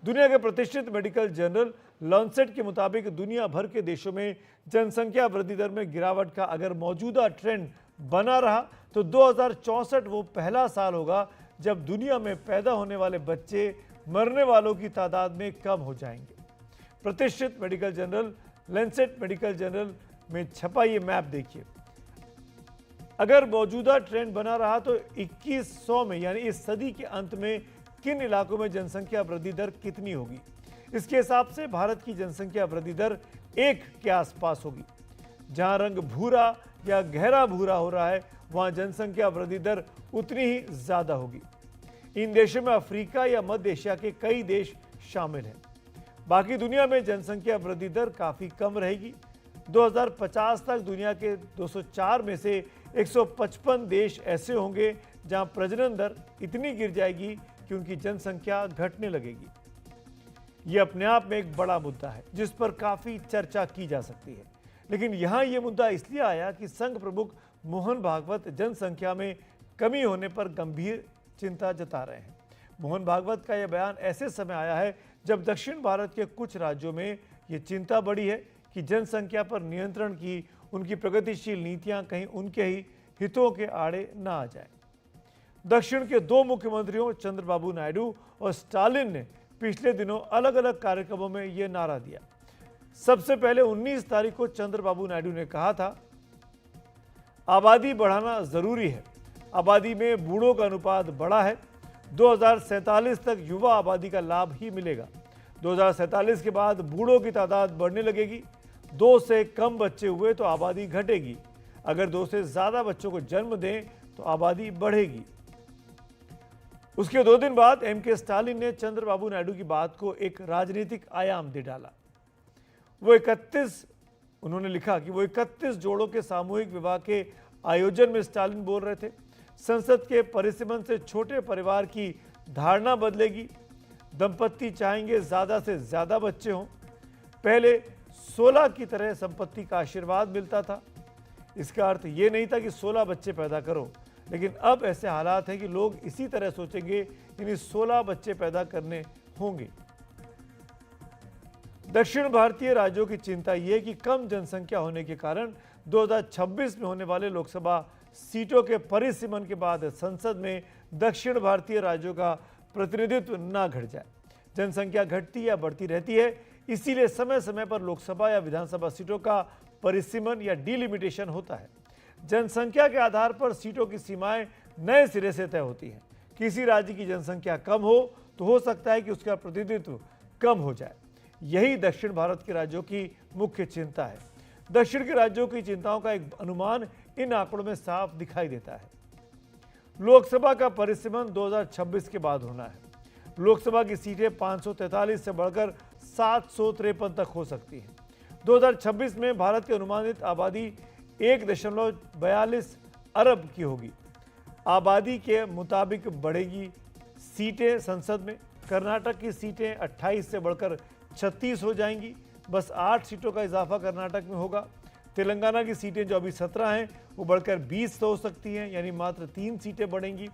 दुनिया के प्रतिष्ठित मेडिकल जर्नल लॉन्सेट के मुताबिक दुनिया भर के देशों में जनसंख्या वृद्धि दर में गिरावट का अगर मौजूदा ट्रेंड बना रहा तो 2064 वो पहला साल होगा जब दुनिया में पैदा होने वाले बच्चे मरने वालों की तादाद में कम हो जाएंगे। प्रतिष्ठित medical journal Lancet medical journal में छपा ये मैप देखिए। अगर मौजूदा ट्रेंड बना रहा तो 2100 में यानी इस सदी के अंत में किन इलाकों में जनसंख्या वृद्धि दर कितनी होगी। इसके हिसाब से भारत की जनसंख्या वृद्धि दर 1 के आसपास होगी। जहां रंग भूरा या गहरा भूरा हो रहा है वहां जनसंख्या वृद्धि दर उतनी ही ज्यादा होगी। इन देशों में अफ्रीका या मध्य एशिया के कई देश शामिल हैं। बाकी दुनिया में जनसंख्या वृद्धि दर काफी कम रहेगी। 2050 तक दुनिया के 204 में से 155 देश ऐसे होंगे जहां प्रजनन दर इतनी गिर जाएगी कि उनकी जनसंख्या घटने लगेगी। यह अपने आप में एक बड़ा मुद्दा है जिस पर काफी चर्चा की जा सकती है, लेकिन यहां यह मुद्दा इसलिए आया कि संघ प्रमुख मोहन भागवत जनसंख्या में कमी होने पर गंभीर चिंता जता रहे हैं। मोहन भागवत का यह बयान ऐसे समय आया है जब दक्षिण भारत के कुछ राज्यों में यह चिंता बढ़ी है कि जनसंख्या पर नियंत्रण की उनकी प्रगतिशील नीतियां कहीं उनके ही हितों के आड़े न आ जाए। दक्षिण के 2 मुख्यमंत्रियों चंद्रबाबू नायडू और स्टालिन ने पिछले दिनों अलग अलग कार्यक्रमों में यह नारा दिया। सबसे पहले 19 तारीख को चंद्रबाबू नायडू ने कहा था, आबादी बढ़ाना जरूरी है। आबादी में बूढ़ों का अनुपात बढ़ा है। 2047 तक युवा आबादी का लाभ ही मिलेगा। 2047 के बाद बूढ़ों की तादाद बढ़ने लगेगी। 2 से कम बच्चे हुए तो आबादी घटेगी। अगर 2 से ज्यादा बच्चों को जन्म दें तो आबादी बढ़ेगी। उसके 2 दिन बाद एम.के. स्टालिन ने चंद्रबाबू नायडू की बात को एक राजनीतिक आयाम दे डाला। उन्होंने लिखा कि वो 31 जोड़ों के सामूहिक विवाह के आयोजन में स्टालिन बोल रहे थे। संसद के परिसीमन से छोटे परिवार की धारणा बदलेगी। दंपत्ति चाहेंगे ज्यादा से ज्यादा बच्चे हों। पहले 16 की तरह संपत्ति का आशीर्वाद मिलता था। इसका अर्थ ये नहीं था कि 16 बच्चे पैदा करो, लेकिन अब ऐसे हालात हैं कि लोग इसी तरह सोचेंगे, यानी 16 बच्चे पैदा करने होंगे। दक्षिण भारतीय राज्यों की चिंता यह है कि कम जनसंख्या होने के कारण 2026 में होने वाले लोकसभा सीटों के परिसीमन के बाद संसद में दक्षिण भारतीय राज्यों का प्रतिनिधित्व न घट जाए। जनसंख्या घटती या बढ़ती रहती है, इसीलिए समय समय पर लोकसभा या विधानसभा सीटों का परिसीमन या डिलिमिटेशन होता है। जनसंख्या के आधार पर सीटों की सीमाएं नए सिरे से तय होती हैं। किसी राज्य की जनसंख्या कम हो तो हो सकता है कि उसका प्रतिनिधित्व कम हो जाए। यही दक्षिण भारत के राज्यों की मुख्य चिंता है। दक्षिण के राज्यों की चिंताओं का एक अनुमान इन आंकड़ों में साफ दिखाई देता है। लोकसभा का परिसीमन 2026 के बाद होना है। लोकसभा की सीटें 543 से बढ़कर 753 तक हो सकती हैं। 2026 में भारत की अनुमानित आबादी 1.42 अरब की होगी। आबादी के मुताबिक बढ़ेगी सीटें संसद में। कर्नाटक की सीटें 28 से बढ़कर 36 हो जाएंगी। बस 8 सीटों का इजाफा कर्नाटक में होगा। तेलंगाना की सीटें जो अभी 17 हैं वो बढ़कर 20 हो सकती हैं, यानी मात्र 3 सीटें बढ़ेंगी।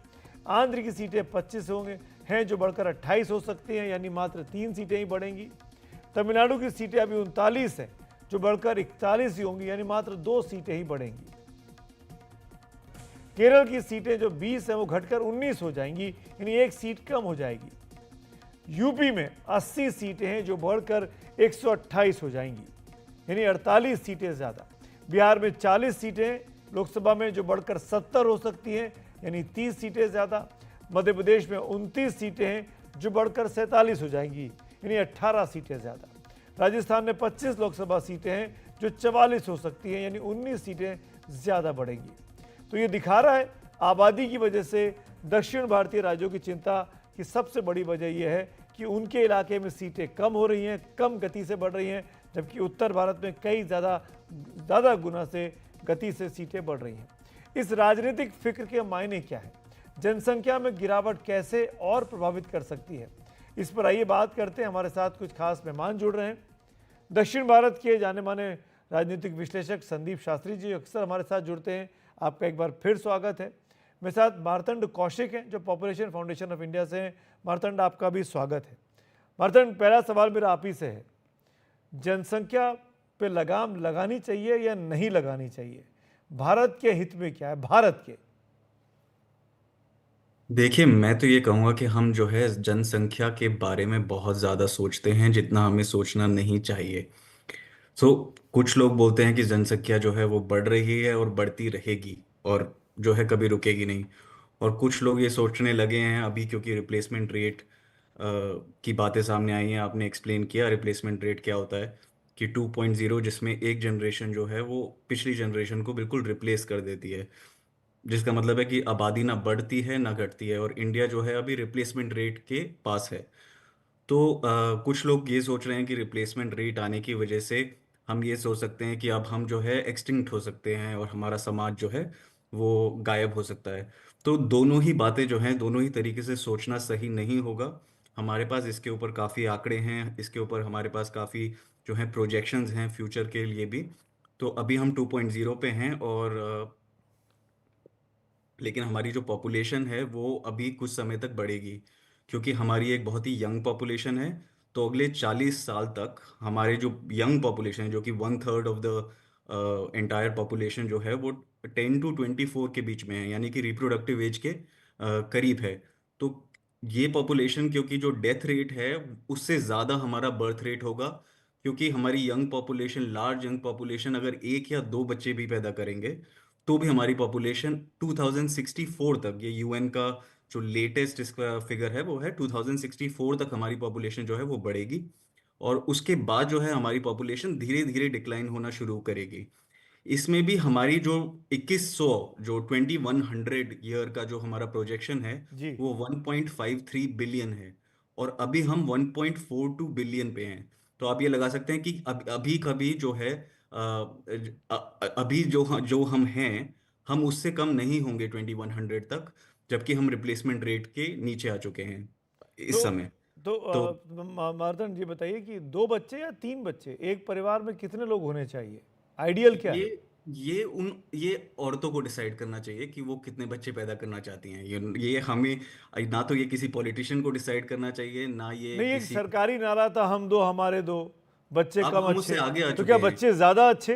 आंध्र की सीटें 25 हैं जो बढ़कर 28 हो सकती हैं, यानी मात्र 3 सीटें ही बढ़ेंगी। तमिलनाडु की सीटें अभी 39 हैं जो बढ़कर 41 ही होंगी, यानी मात्र 2 सीटें ही बढ़ेंगी। केरल की सीटें जो 20 हैं वो घटकर 19 हो जाएंगी, यानी 1 सीट कम हो जाएगी। यूपी में 80 सीटें हैं जो बढ़कर 128 हो जाएंगी, यानी 48 सीटें ज्यादा। बिहार में 40 सीटें लोकसभा में जो बढ़कर 70 हो सकती हैं, यानी 30 सीटें ज्यादा। मध्य प्रदेश में 29 सीटें हैं जो बढ़कर 47 हो जाएंगी, यानी 18 सीटें ज्यादा। राजस्थान में 25 लोकसभा सीटें हैं जो 44 हो सकती हैं, यानी 19 सीटें ज्यादा बढ़ेंगी। तो ये दिखा रहा है आबादी की वजह से दक्षिण भारतीय राज्यों की चिंता की सबसे बड़ी वजह यह है कि उनके इलाके में सीटें कम हो रही हैं, कम गति से बढ़ रही हैं, जबकि उत्तर भारत में कई ज़्यादा गुना से गति से सीटें बढ़ रही हैं। इस राजनीतिक फिक्र के मायने क्या है? जनसंख्या में गिरावट कैसे और प्रभावित कर सकती है? इस पर आइए बात करते हैं। हमारे साथ कुछ खास मेहमान जुड़ रहे हैं। दक्षिण भारत के जाने माने राजनीतिक विश्लेषक संदीप शास्त्री जी अक्सर हमारे साथ जुड़ते हैं। आपका एक बार फिर स्वागत है। मेरे साथ मार्तंड कौशिक हैं जो पॉपुलेशन फाउंडेशन ऑफ इंडिया से हैं। मार्तंड, आपका भी स्वागत है। मार्तंड, पहला सवाल मेरा आप ही से है, जनसंख्या पे लगाम लगानी चाहिए या नहीं लगानी चाहिए? भारत के हित में क्या है, भारत के? देखिए, मैं तो ये कहूँगा कि हम जो है जनसंख्या के बारे में बहुत ज़्यादा सोचते हैं जितना हमें सोचना नहीं चाहिए। कुछ लोग बोलते हैं कि जनसंख्या जो है वो बढ़ रही है और बढ़ती रहेगी और जो है कभी रुकेगी नहीं। और कुछ लोग ये सोचने लगे हैं अभी, क्योंकि रिप्लेसमेंट रेट की बातें सामने आई हैं। आपने एक्सप्लेन किया रिप्लेसमेंट रेट क्या होता है, कि 2.0 जिसमें एक जनरेशन जो है वो पिछली जनरेशन को बिल्कुल रिप्लेस कर देती है, जिसका मतलब है कि आबादी ना बढ़ती है ना घटती है, और इंडिया जो है अभी रिप्लेसमेंट रेट के पास है। तो कुछ लोग ये सोच रहे हैं कि रिप्लेसमेंट रेट आने की वजह से हम ये सोच सकते हैं कि अब हम जो है एक्सटिंक्ट हो सकते हैं और हमारा समाज जो है वो गायब हो सकता है। तो दोनों ही बातें जो हैं, दोनों ही तरीके से सोचना सही नहीं होगा। हमारे पास इसके ऊपर काफ़ी आंकड़े हैं, इसके ऊपर हमारे पास काफ़ी जो है प्रोजेक्शंस हैं फ्यूचर के लिए भी। तो अभी हम 2.0 पे हैं, और लेकिन हमारी जो पॉपुलेशन है वो अभी कुछ समय तक बढ़ेगी, क्योंकि हमारी एक बहुत ही यंग पॉपुलेशन है। तो अगले 40 साल तक हमारे जो यंग पॉपुलेशन है, जो कि 1/3 ऑफ द एंटायर पॉपुलेशन जो है वो 10 to 24 के बीच में है, यानी कि रिप्रोडक्टिव एज के करीब है। तो ये पॉपुलेशन, क्योंकि जो डेथ रेट है उससे ज़्यादा हमारा बर्थ रेट होगा, क्योंकि हमारी young population, large young population अगर एक या दो बच्चे भी पैदा करेंगे तो भी हमारी पॉपुलेशन 2064 तक, ये यूएन का जो लेटेस्ट इसका फिगर है वो है 2064 तक हमारी पॉपुलेशन जो है वो बढ़ेगी। और उसके बाद जो है हमारी पॉपुलेशन धीरे धीरे डिक्लाइन होना शुरू करेगी। इसमें भी हमारी जो 2100, जो 2100 ईयर का जो हमारा प्रोजेक्शन है जी। वो 1.53 बिलियन है, और अभी हम 1.42 बिलियन पे हैं। तो आप ये लगा सकते हैं कि अभी कभी जो है अभी जो हम हैं, हम उससे कम नहीं होंगे 2100 तक, जबकि हम रिप्लेसमेंट रेट के नीचे आ चुके हैं तो इस समय। तो तो मार्तंड जी बताइए कि 2 बच्चे या 3 बच्चे, एक परिवार में कितने लोग होने चाहिए? आइडियल क्या है? ये औरतों को डिसाइड करना चाहिए कि वो कितने बच्चे पैदा करना चाहती हैं। ये हमें, ना तो ये किसी पॉलिटिशियन को डिसाइड करना चाहिए, ना ये नहीं, एक किसी। सरकारी नारा था, हम 2 हमारे 2, बच्चे अब कम हम अच्छे। उससे आगे आ तो चुके क्या हैं। बच्चे ज्यादा अच्छे?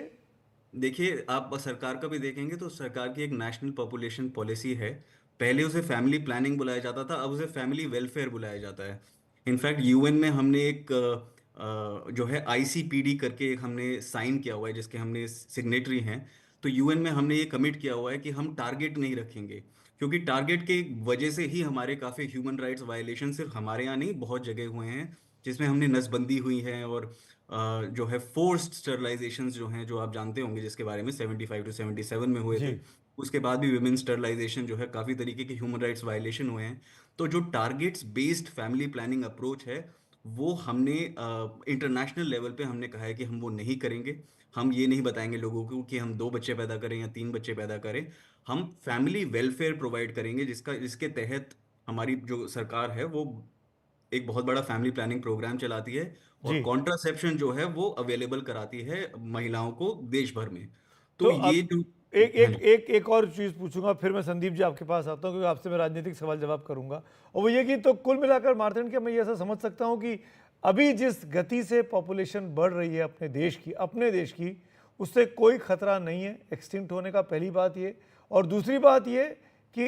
देखिए, आप सरकार का भी देखेंगे तो सरकार की एक नेशनल पॉपुलेशन पॉलिसी है। पहले उसे फैमिली प्लानिंग बुलाया जाता था, अब उसे फैमिली वेलफेयर बुलाया जाता है। इनफैक्ट यूएन में हमने एक जो है आईसीपीडी करके एक हमने साइन किया हुआ है, जिसके हमने सिग्नेटरी हैं। तो यूएन में हमने ये कमिट किया हुआ है कि हम टारगेट नहीं रखेंगे, क्योंकि टारगेट के वजह से ही हमारे काफ़ी ह्यूमन राइट्स वायलेशन सिर्फ हमारे यहाँ नहीं, बहुत जगह हुए हैं, जिसमें हमने नसबंदी हुई है, और जो है फोर्स्ड स्टरलाइजेशंस जो हैं, जो आप जानते होंगे, जिसके बारे में 75 to 77 में हुए थे। जी। उसके बाद भी विमेन स्टरलाइजेशन जो है, काफ़ी तरीके के ह्यूमन राइट्स वायलेशन हुए हैं। तो जो targets based family planning approach है, वो हमने इंटरनेशनल लेवल पे हमने कहा है कि हम वो नहीं करेंगे। हम ये नहीं बताएंगे लोगों को कि हम 2 बच्चे पैदा करें या 3 बच्चे पैदा करें। हम फैमिली वेलफेयर प्रोवाइड करेंगे, जिसके तहत हमारी जो सरकार है वो एक बहुत बड़ा फैमिली प्लानिंग प्रोग्राम चलाती है, और जी। कॉन्ट्रासेप्शन जो है वो अवेलेबल कराती है महिलाओं को देश भर में। तो तो ये अब जो। एक हाँ एक जी। एक एक और चीज़ पूछूंगा, फिर मैं संदीप जी आपके पास आता हूँ, क्योंकि आपसे मैं राजनीतिक सवाल जवाब करूंगा। और वो ये कि तो कुल मिलाकर मार्तंड के मैं ये ऐसा समझ सकता हूँ कि अभी जिस गति से पॉपुलेशन बढ़ रही है अपने देश की, उससे कोई खतरा नहीं है एक्सटिंक्ट होने का, पहली बात ये। और दूसरी बात ये कि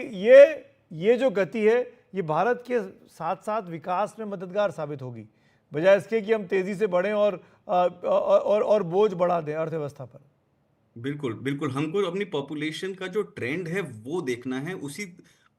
ये जो गति है ये भारत के साथ साथ विकास में मददगार साबित होगी, बजाय इसके कि हम तेज़ी से बढ़ें और बोझ बढ़ा दें अर्थव्यवस्था पर। बिल्कुल बिल्कुल, हमको अपनी पॉपुलेशन का जो ट्रेंड है वो देखना है। उसी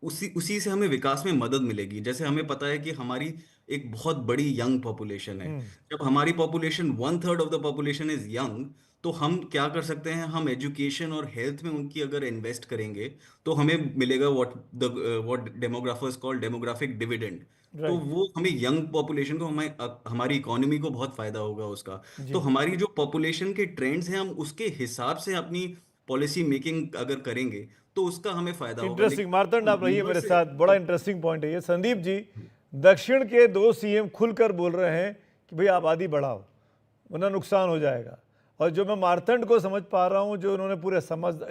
उसी उसी से हमें विकास में मदद मिलेगी। जैसे हमें पता है कि हमारी एक बहुत बड़ी यंग पॉपुलेशन है। जब हमारी population 1/3 of the population is young, तो हम क्या कर सकते हैं, हम एजुकेशन और हेल्थ में उनकी अगर इन्वेस्ट करेंगे तो हमें मिलेगा व्हाट डेमोग्राफर्स कॉल डेमोग्राफिक डिविडेंड। तो राइट। वो हमें यंग पॉपुलेशन को, हमें हमारी इकोनॉमी को बहुत फायदा होगा उसका। तो जी। हमारी जो पॉपुलेशन के ट्रेंड्स हैं, हम उसके हिसाब से अपनी पॉलिसी मेकिंग अगर करेंगे तो उसका हमें फायदा होगा। इंटरेस्टिंग। लेकिन मार्तंड आप रहिए ऊपर मेरे से। साथ, बड़ा इंटरेस्टिंग पॉइंट है ये। संदीप जी, दक्षिण के 2 सीएम खुलकर बोल रहे हैं कि भाई आबादी बढ़ाओ वरना नुकसान हो जाएगा। और जो मैं मार्तंड को समझ पा रहा हूँ, जो उन्होंने पूरे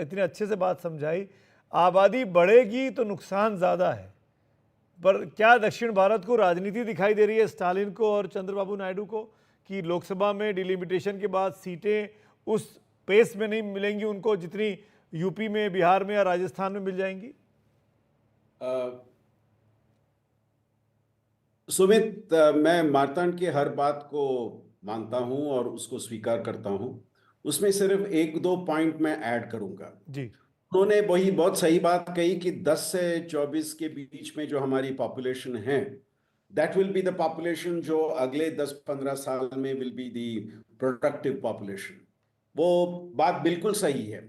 इतने अच्छे से बात समझाई, आबादी बढ़ेगी तो नुकसान ज़्यादा है, पर क्या दक्षिण भारत को राजनीति दिखाई दे रही है, स्टालिन को और चंद्रबाबू नायडू को, कि लोकसभा में डिलिमिटेशन के बाद सीटें उस पेस में नहीं मिलेंगी उनको जितनी यूपी में, बिहार में या राजस्थान में मिल जाएंगी? सुमित, मैं मार्तांड की हर बात को मानता हूं और उसको स्वीकार करता हूं। उसमें सिर्फ एक दो पॉइंट मैं ऐड करूंगा। जी, उन्होंने वही बहुत सही बात कही कि 10 से 24 के बीच में जो हमारी पॉपुलेशन है, that will be the population जो अगले 10-15 साल में will be the productive population. वो बात बिल्कुल सही है,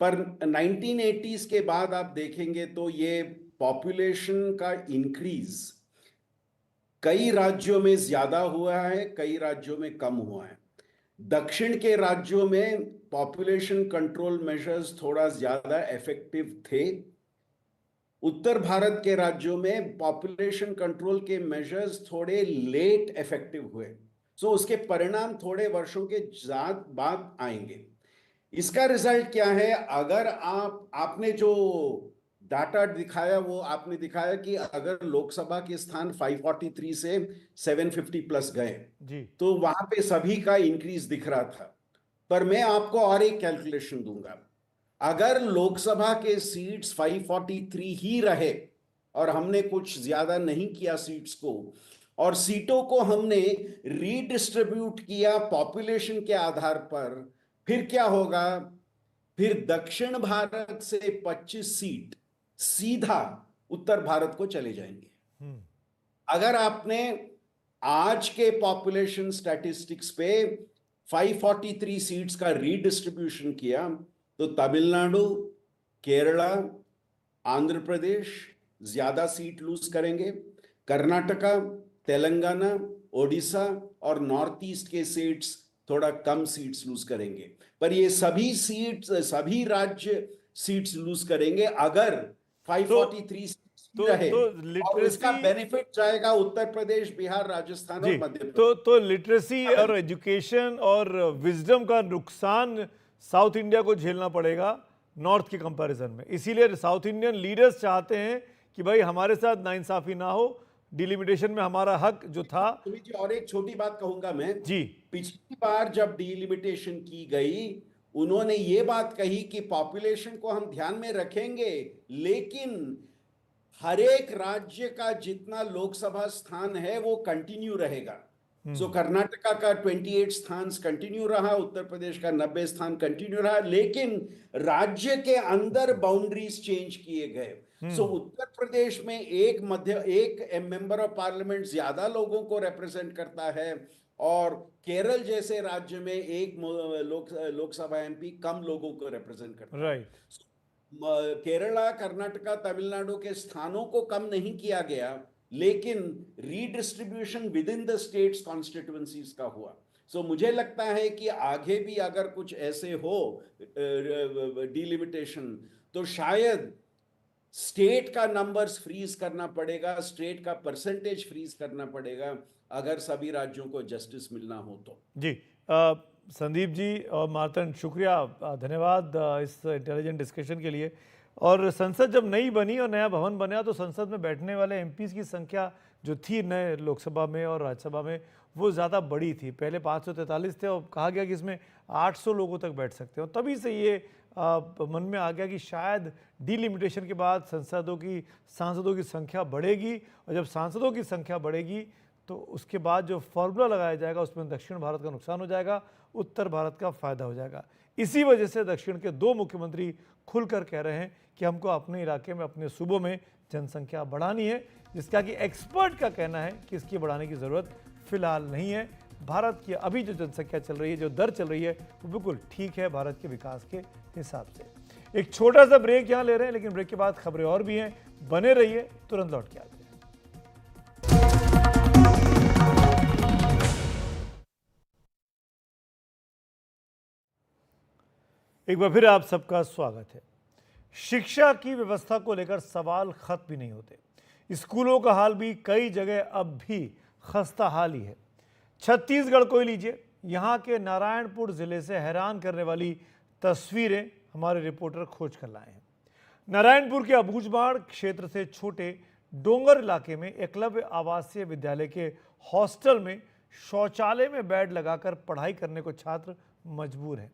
पर 1980s के बाद आप देखेंगे तो ये पॉपुलेशन का इंक्रीज कई राज्यों में ज्यादा हुआ है, कई राज्यों में कम हुआ है। दक्षिण के राज्यों में पॉपुलेशन कंट्रोल मेजर्स थोड़ा ज्यादा इफेक्टिव थे। उत्तर भारत के राज्यों में पॉपुलेशन कंट्रोल के मेजर्स थोड़े लेट इफेक्टिव हुए। सो उसके परिणाम थोड़े वर्षों के बाद आएंगे। इसका रिजल्ट क्या है? अगर आपने जो डाटा दिखाया वो आपने दिखाया कि अगर लोकसभा के स्थान 543 से 750 प्लस गए जी, तो वहां पे सभी का इंक्रीज दिख रहा था। पर मैं आपको और एक कैलकुलेशन दूंगा। अगर लोकसभा के सीट्स 543 ही रहे और हमने कुछ ज्यादा नहीं किया सीट्स को, और सीटों को हमने रीडिस्ट्रीब्यूट किया पॉपुलेशन के आधार पर, फिर क्या होगा? फिर दक्षिण भारत से 25 सीट सीधा उत्तर भारत को चले जाएंगे। अगर आपने आज के पॉपुलेशन स्टैटिस्टिक्स पे 543 सीट्स का रीडिस्ट्रीब्यूशन किया तो तमिलनाडु, केरला, आंध्र प्रदेश ज्यादा सीट लूज करेंगे, कर्नाटका, तेलंगाना, ओडिशा और नॉर्थ ईस्ट के सीट्स थोड़ा कम सीट्स लूज करेंगे। पर ये सभी राज्य सीट्स लूज करेंगे अगर 543 रहे, और इसका बेनिफिट जाएगा उत्तर प्रदेश, बिहार, राजस्थान और मध्य प्रदेश। तो लिटरेसी और एजुकेशन और विजडम का नुकसान साउथ इंडिया को झेलना पड़ेगा नॉर्थ के कंपैरिजन में। इसीलिए साउथ इंडियन लीडर्स चाहते हैं कि भाई हमारे साथ नाइंसाफी ना हो, डिलिमिटेशन में हमारा हक जो था। जी, और एक छोटी बात कहूंगा मैं जी, पिछली बार जब डिलिमिटेशन की गई, उन्होंने ये बात कही कि पॉपुलेशन को हम ध्यान में रखेंगे, लेकिन हर एक राज्य का जितना लोकसभा स्थान है वो कंटिन्यू रहेगा। सो कर्नाटका का 28 स्थान कंटिन्यू रहा, उत्तर प्रदेश का 90 स्थान कंटिन्यू रहा, लेकिन राज्य के अंदर बाउंड्रीज चेंज किए गए। सो उत्तर प्रदेश में एक मेंबर ऑफ पार्लियामेंट ज्यादा लोगों को रिप्रेजेंट करता है, और केरल जैसे राज्य में एक लोकसभा एमपी कम लोगों को रिप्रेजेंट करता है। राइट। केरला, कर्नाटका, तमिलनाडु के स्थानों को कम नहीं किया गया, लेकिन redistribution with in the states constituencies का हुआ। सो मुझे लगता है कि आगे भी अगर कुछ ऐसे हो डिलिमिटेशन, तो शायद स्टेट का नंबर्स फ्रीज करना पड़ेगा, स्टेट का परसेंटेज फ्रीज करना पड़ेगा अगर सभी राज्यों को जस्टिस मिलना हो तो। जी, संदीप जी और मार्तंड, शुक्रिया, धन्यवाद इस इंटेलिजेंट डिस्कशन के लिए। और संसद जब नई बनी और नया भवन बना तो संसद में बैठने वाले एमपीज़ की संख्या जो थी नए लोकसभा में और राज्यसभा में वो ज़्यादा बड़ी थी। पहले 543 थे और कहा गया कि इसमें 800 लोगों तक बैठ सकते हैं। और तभी से ये मन में आ गया कि शायद डिलिमिटेशन के बाद सांसदों की संख्या बढ़ेगी, और जब सांसदों की संख्या बढ़ेगी तो उसके बाद जो फॉर्मूला लगाया जाएगा उसमें दक्षिण भारत का नुकसान हो जाएगा, उत्तर भारत का फायदा हो जाएगा। इसी वजह से दक्षिण के 2 मुख्यमंत्री खुलकर कह रहे हैं कि हमको अपने इलाके में, अपने सूबों में जनसंख्या बढ़ानी है, जिसका कि एक्सपर्ट का कहना है कि इसकी बढ़ाने की ज़रूरत फिलहाल नहीं है। भारत की अभी जो जनसंख्या चल रही है, जो दर चल रही है, वो बिल्कुल ठीक है भारत के विकास के हिसाब से। एक छोटा सा ब्रेक यहाँ ले रहे हैं, लेकिन ब्रेक के बाद खबरें और भी हैं, बने रहिए, तुरंत लौट के आते हैं। एक बार फिर आप सबका स्वागत है। शिक्षा की व्यवस्था को लेकर सवाल खत्म भी नहीं होते। स्कूलों का हाल भी कई जगह अब भी खस्ता हाल ही है। छत्तीसगढ़ को ही लीजिए, यहाँ के नारायणपुर जिले से हैरान करने वाली तस्वीरें हमारे रिपोर्टर खोज कर लाए हैं। नारायणपुर के अबूझमाड़ क्षेत्र से छोटे डोंगर इलाके में एकलव्य आवासीय विद्यालय के हॉस्टल में शौचालय में बेड लगाकर पढ़ाई करने को छात्र मजबूर हैं।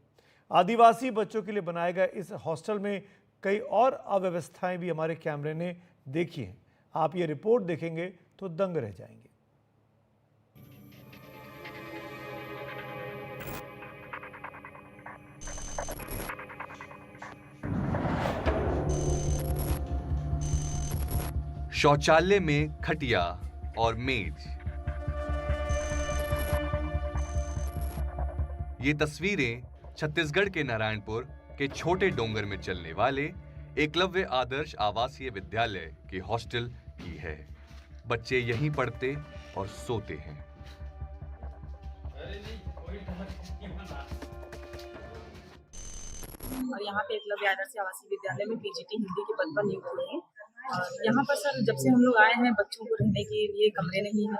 आदिवासी बच्चों के लिए बनाए गए इस हॉस्टल में कई और अव्यवस्थाएं भी हमारे कैमरे ने देखी हैं। आप ये रिपोर्ट देखेंगे तो दंग रह जाएंगे। शौचालय में खटिया और मेज। ये तस्वीरें छत्तीसगढ़ के नारायणपुर के छोटे डोंगर में चलने वाले एकलव्य आदर्श आवासीय विद्यालय के हॉस्टल की है। बच्चे यहीं पढ़ते और सोते हैं। और यहाँ पे एकलव्य आदर्श आवासीय विद्यालय में पीजीटी हिंदी के पद पर नियुक्त हुए हैं। यहाँ पर सर जब से हम लोग आए हैं बच्चों को रहने के लिए कमरे नहीं है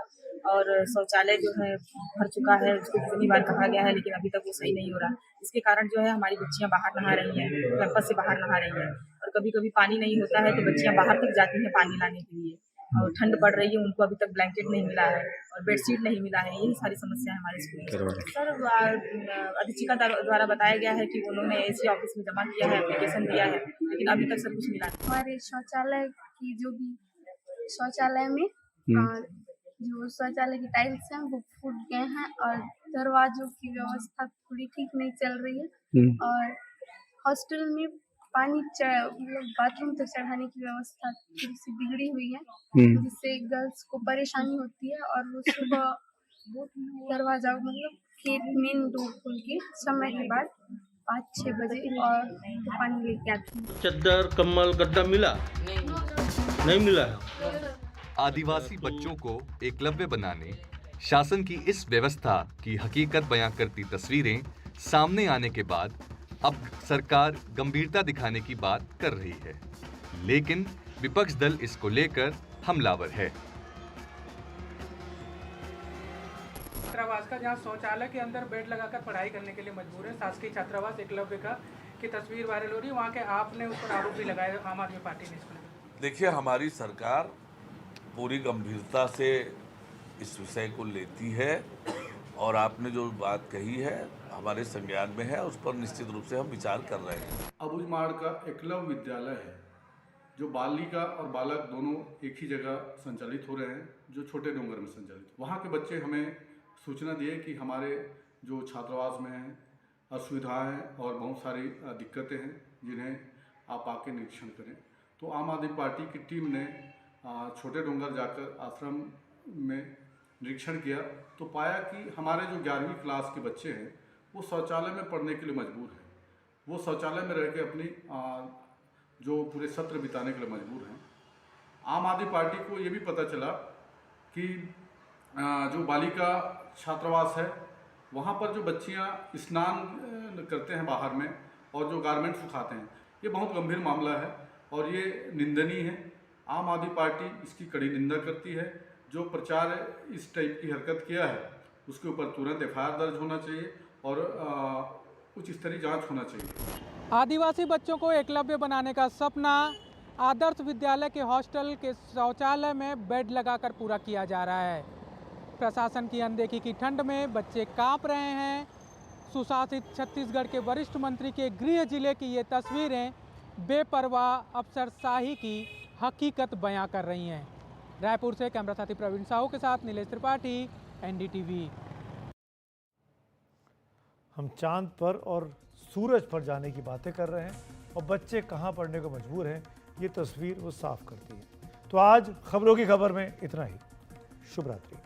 और शौचालय जो है भर चुका है, उसको कितनी बार कहा गया है लेकिन अभी तक वो सही नहीं हो रहा। इसके कारण जो है हमारी बच्चियाँ बाहर नहा रही हैं, कैंपस से बाहर नहा रही हैं और कभी कभी पानी नहीं होता है तो बच्चियाँ बाहर तक जाती हैं पानी लाने के लिए और ठंड पड़ रही है, उनको अभी तक ब्लैंकेट नहीं मिला है और बेडशीट नहीं मिला है। यही सारी समस्या है हमारे स्कूल में। सर अधीक्षिका द्वारा बताया गया है कि उन्होंने एसी ऑफिस में जमा किया है, एप्लीकेशन दिया है, लेकिन अभी तक सब कुछ मिला नहीं। हमारे शौचालय की जो भी शौचालय में जो शौचालय की टाइल्स हैं वो फूट गए हैं और दरवाजों की व्यवस्था थोड़ी ठीक नहीं चल रही है और हॉस्टल में पानी मतलब बाथरूम तक चढ़ाने की व्यवस्था थोड़ी सी बिगड़ी हुई है जिससे गर्ल्स को परेशानी होती है और वो सुबह दरवाजा मतलब गेट मेन डोर खोल के समय के बाद 5-6 बजे और तो पानी लेके आते हैं। चद्दर कम्बल गद्दा मिला नहीं मिला है। आदिवासी बच्चों को एकलव्य बनाने शासन की इस व्यवस्था की हकीकत बयां करती तस्वीरें सामने आने के बाद अब सरकार गंभीरता दिखाने की बात कर रही है, लेकिन विपक्ष दल इसको लेकर हमलावर है। छात्रावास का जहां शौचालय के अंदर बेड लगाकर पढ़ाई करने के लिए मजबूर है, शासकीय छात्रावास एकलव्य का की तस्वीर वायरल हो रही है। वहां के आपने उस पर आरोप भी लगाया आम आदमी पार्टी ने इसको। देखिए, हमारी सरकार पूरी गंभीरता से इस विषय को लेती है और आपने जो बात कही है हमारे संज्ञान में है, उस पर निश्चित रूप से हम विचार कर रहे हैं। अबूझमाड़ का एकलव्य विद्यालय है जो बालिका और बालक दोनों एक ही जगह संचालित हो रहे हैं, जो छोटे डोंगर में संचालित। वहाँ के बच्चे हमें सूचना दिए कि हमारे जो छात्रावास में हैं असुविधाएं और बहुत सारी दिक्कतें हैं जिन्हें आप आके निरीक्षण करें। तो आम आदमी पार्टी की टीम ने छोटे डोंगर जाकर आश्रम में निरीक्षण किया तो पाया कि हमारे जो 11वीं क्लास के बच्चे हैं वो शौचालय में पढ़ने के लिए मजबूर हैं। वो शौचालय में रह के अपनी जो पूरे सत्र बिताने के लिए मजबूर हैं। आम आदमी पार्टी को ये भी पता चला कि जो बालिका छात्रावास है वहाँ पर जो बच्चियाँ स्नान करते हैं बाहर में और जो गारमेंट सुखाते हैं, ये बहुत गंभीर मामला है और ये निंदनीय है। आम आदमी पार्टी इसकी कड़ी निंदा करती है। जो प्रचार इस टाइप की हरकत किया है उसके ऊपर तुरंत FIR दर्ज होना चाहिए और उच्च स्तरीय जांच होना चाहिए। आदिवासी बच्चों को एकलव्य बनाने का सपना आदर्श विद्यालय के हॉस्टल के शौचालय में बेड लगाकर पूरा किया जा रहा है। प्रशासन की अनदेखी की ठंड में बच्चे कांप रहे हैं। सुशासित छत्तीसगढ़ के वरिष्ठ मंत्री के गृह जिले की ये तस्वीरें बेपरवाह अफसरशाही की हकीकत बयां कर रही हैं। रायपुर से कैमरा साथी प्रवीण साहू के साथ नीलेश त्रिपाठी, NDTV। हम चांद पर और सूरज पर जाने की बातें कर रहे हैं और बच्चे कहां पढ़ने को मजबूर हैं, ये तस्वीर वो साफ करती है। तो आज खबरों की खबर में इतना ही। शुभ रात्रि।